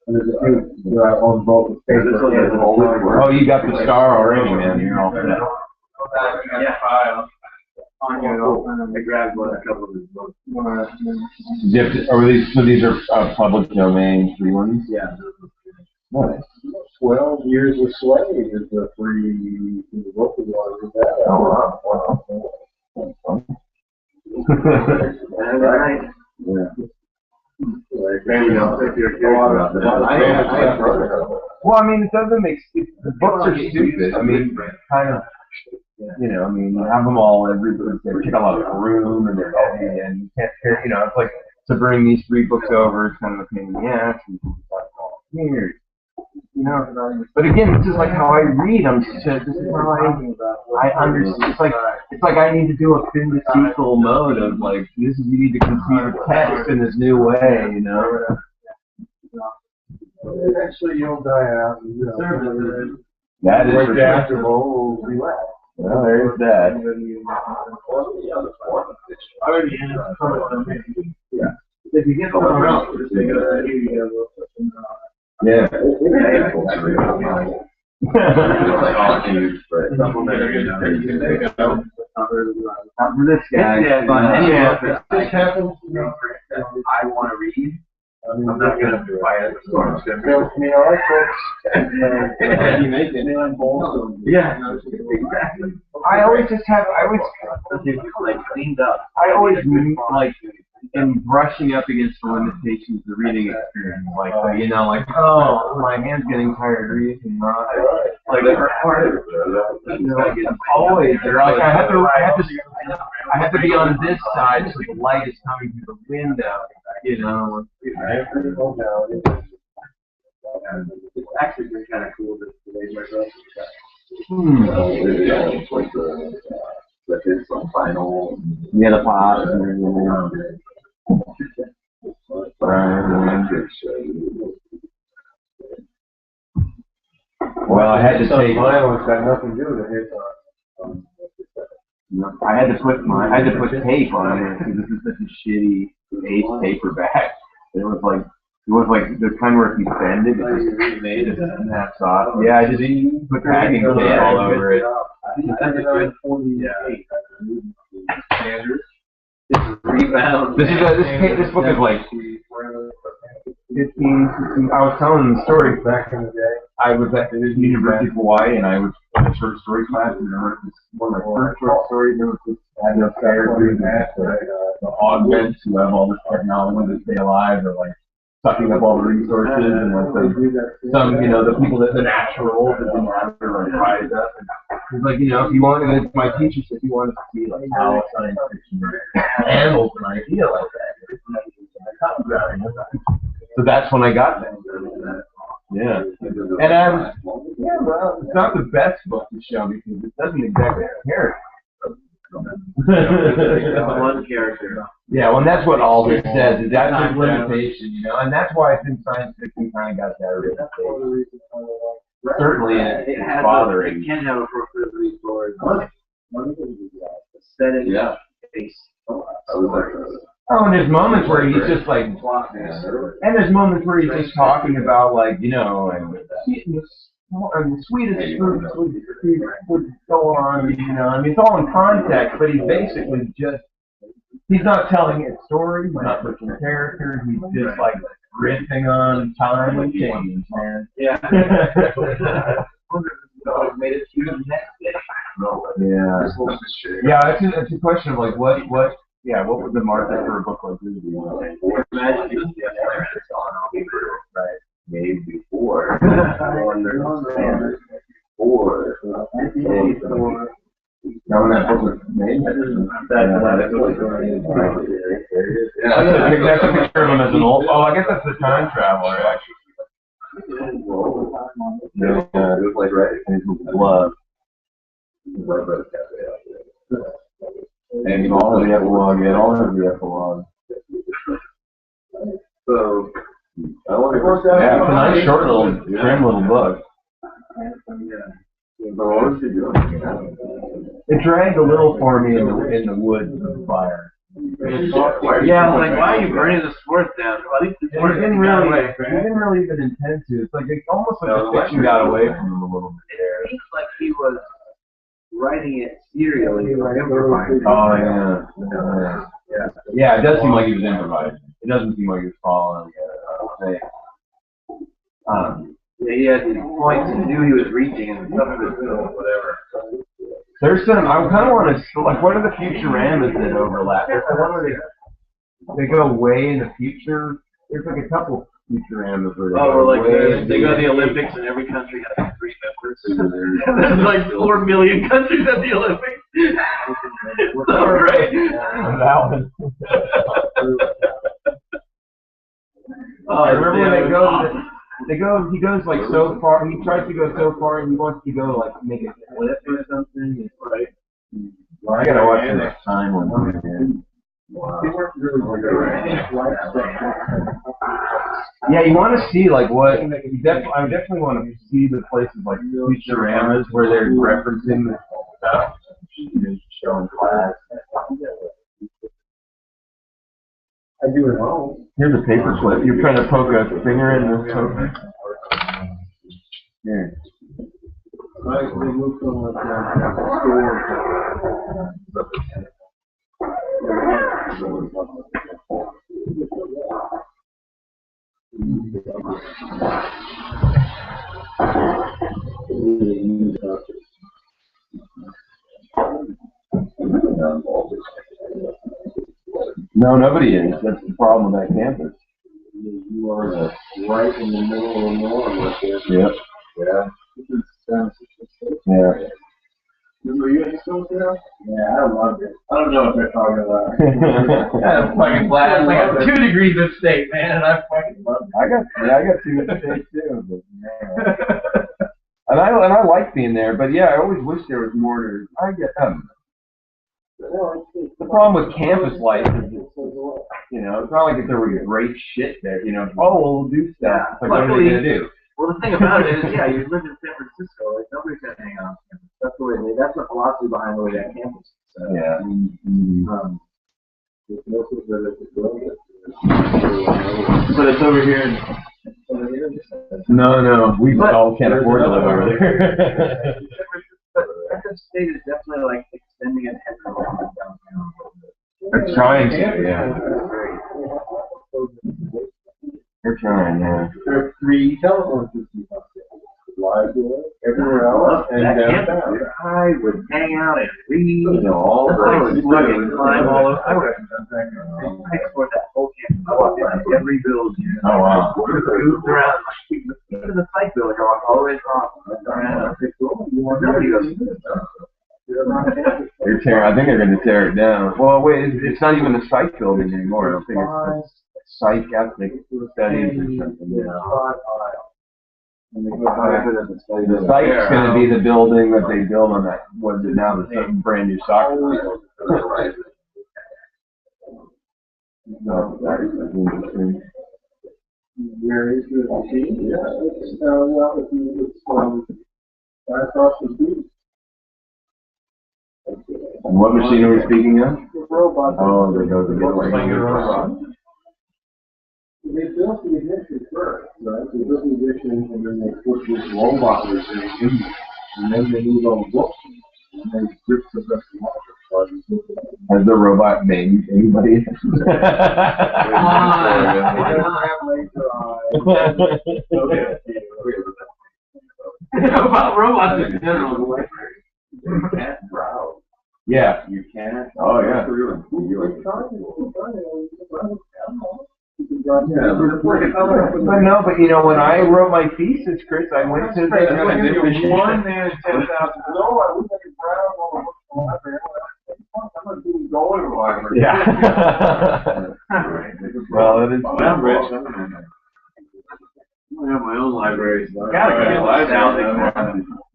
And there's a few that I own both the paper. Oh, you got the star already, man. You're all set. Yeah, file. On your I grabbed a couple of his books. These are public domain free ones? Yeah. Nice. 12 Years a Slave is a free book. Oh, wow. Yeah. Well, I mean, it doesn't make the books are stupid. I mean, kind of, you know, I mean, you have them all every they take a lot of room and they're heavy and you can't carry, you know, it's like to bring these 3 books over is kind of a pain in the ass. And weird. You know, but again, this is like how I read. This is how I understand. It's like I need to do a philosophical mode of like this. You need to conceive a text in this new way. You know. Eventually, you'll die out. That is for sure. after will relax. Well, there's that. If you get someone else, Yeah. Not for this guy. I want to read. I'm not gonna buy it. I like books. you make it. Yeah, exactly. I always Like cleaned up. I always like am brushing up against the limitations of the reading experience. Like, you know, like, oh, my hand's getting tired reading. Like, you know, always, or like, I have to be on this side so the light is coming through the window. You know. It's actually been kind of cool this today myself. It's on final. Yeah, the pot. Well, I had to take. Violence got nothing to do with it. I had to put tape on it because this is such a shitty ace paperback. It was like the kind where if you bend it, it just snaps off. Yeah, I just put packing tape all over it. Rebound. This book is like 15. I was telling the story Back in the day. I was at the University of Hawaii, and I was in a short story class, and I wrote one of my first short stories. There was this character the augments who have all this technology to stay alive, are like sucking up all the resources, and like some, you know, the people that the natural that didn't have to like rise up. And it's like, you know, if you wanted, my teacher said, if you wanted to see like how science fiction handles an idea like that, so that's when I got that. Yeah. And I was, yeah, well, it's not the best book to show because it doesn't exactly care. One character. Yeah, well, and that's what all this says, is that's his limitation, you know, and that's why I think science fiction kind of got that reputation. Certainly, it's bothering. It can have appropriately for aesthetic. Yeah. Taste. Oh, and there's moments where he's just like, and there's moments where he's just talking about like, you know, and the sweetest fruit would go on, you know, I mean, it's all in context, but he's basically just, he's not telling a story, he's not pushing characters, he's just like riffing on time and change, man. Yeah. Made it to the next day. Yeah. Yeah, it's a question of like, what would the market for a book like this be? Right. Maybe before. Now when that book was made, that's a picture of him as an old. Oh, I guess that's the time traveler actually. Yeah, it was like right in his glove. And all of the epilogue, yeah, all of the epilogue. So, I want to go Yeah, it's a nice short little, trim little book. It dragged a little for me in the woods of the fire. Yeah, I was like, why are you burning the sports down? Well, at least the He sports didn't really even intend to. It's like almost like the fiction got away from him a little bit there. It seems like he was writing it serially or improvising. Oh yeah, it does seem like he was improvising. It doesn't seem like he was following thing. Yeah, he had these points and knew he was reaching and stuff was whatever. There's some. I kind of want to like. What are the Futuramas that overlap? There's the one where they go way in the future. There's like a couple Futuramas where they Oh, go we're like way. they go to the Olympics and every country has 3 members. And there's like 4 million countries at the Olympics. So great. That one. Oh, I remember when they go. awesome. They go. He goes like so far. He tries to go so far, and he wants to go like make a flip or something. Right. Well, I gotta watch the next time when I'm here. Yeah, you want to see like what? I definitely want to see the places like Futuramas where they're referencing the stuff, showing class. I do it home. Here's a paper clip. You're trying to poke a finger in the poker. Here. Right, they moved from like store. No, nobody is. That's the problem with that campus. You are right in the middle of nowhere. Yep. Yeah. Yeah. Remember you in school there? Yeah, I loved it. I don't know what they're talking about. That's fucking blast. I got 2 degrees of state, man, and I fucking love it. I got 2 mistakes too, but man. And I like being there, but yeah, I always wish there was more to. I get the problem with campus life is, you know, it's not like if there was great shit there, you know. Oh, we'll do stuff. It's like, what are they gonna do? Well, the thing about it is, yeah, you live in San Francisco, like nobody's gonna hang out on campus. That's the way that's the philosophy behind the way that campus is. Yeah. But it's over here in No, we all can't afford to live over there. But San State is definitely like extending it around downtown. They're trying to, yeah. They're trying, yeah. There are 3 telephone systems up there. Library, everywhere else, and That downtown. campus, I would hang out and read. You know, all That's the like fucking climb all over. I would I explored that whole campus. I walked around every building. Oh, wow. Moved around. Even the psych building, I walked all the way across. I looked around. I said, cool. Nobody goes to this stuff. They're tearing. I think they're going to tear it down. Well, wait, it's not even a psych building anymore. I don't think it's psych ethnic studies or something. Yeah. The site's going to be the building that they build on that. What is it now? The brand new soccer field. No, that is interesting. Where is the machine? Yeah, it's right across the street. And what machine are we speaking of? The robot. Oh, there goes the robot. They built the edition first, right? They built the edition and then they put this robot machine in there. And then they moved on books and they stripped the rest of the market. Has the robot named anybody? about robots in general. You can't browse. Yeah. You can't. Oh, yeah. But no, but you know, when I wrote my thesis, Chris, I went to the one man in 10,000. No, I wouldn't have browsed on the library. I'm not even going to the library. Yeah. Well, it is. I'm rich. I have my own library. So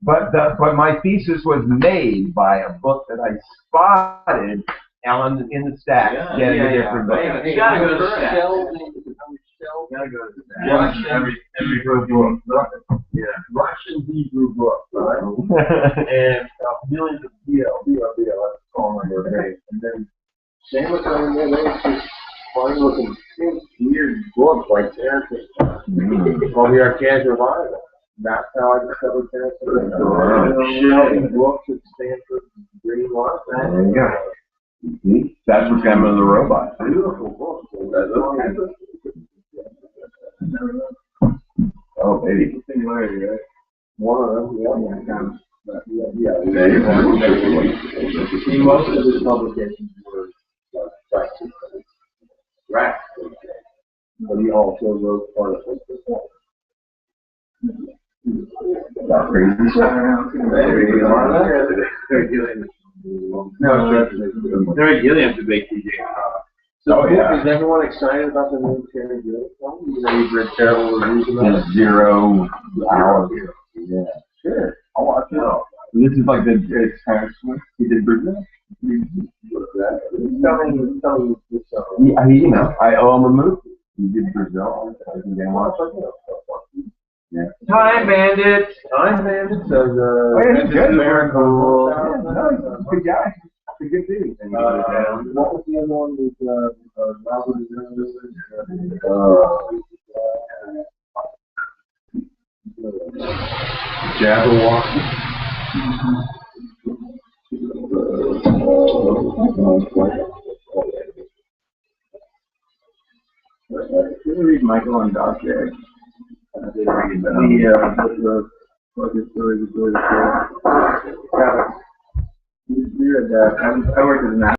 But my thesis was made by a book that I spotted in the stack. Getting a different book. You gotta go to the stack. Every group book. Yeah, Russian Hebrew book, right? And millions of let's call them their name. And then same with them, they just funny looking, weird books like Terrence. Called the Archangel Bible. That's how I discovered Terrence. Books at Stanford, Green Light. There you go. That's what's happened to the robot. Beautiful books. Oh, baby. One of them, yeah. Most of his publications were practice. Right. But he also wrote part of it. Crazy stuff. Terry Gilliam's a big TJ. So, Oh, yeah. is everyone excited about the new Terry Gilliam film? You know, you've read terrible reviews about it? 0 hours. Yeah. Sure, I'll watch it. This is like the it's kind of he did Brazil. Tell me this song. Yeah, you know, I owe him a movie. He did Brazil. I can get him watch. Yeah. Time Bandits. Time Bandits of Oh, yeah, he's good. Cool. Yeah, no, he's a good guy. He's a good dude. What was the other one with Robert Jabberwocky. Should we read Michael and Doc Jerry? I did read the story. Yeah. You read that. I worked as an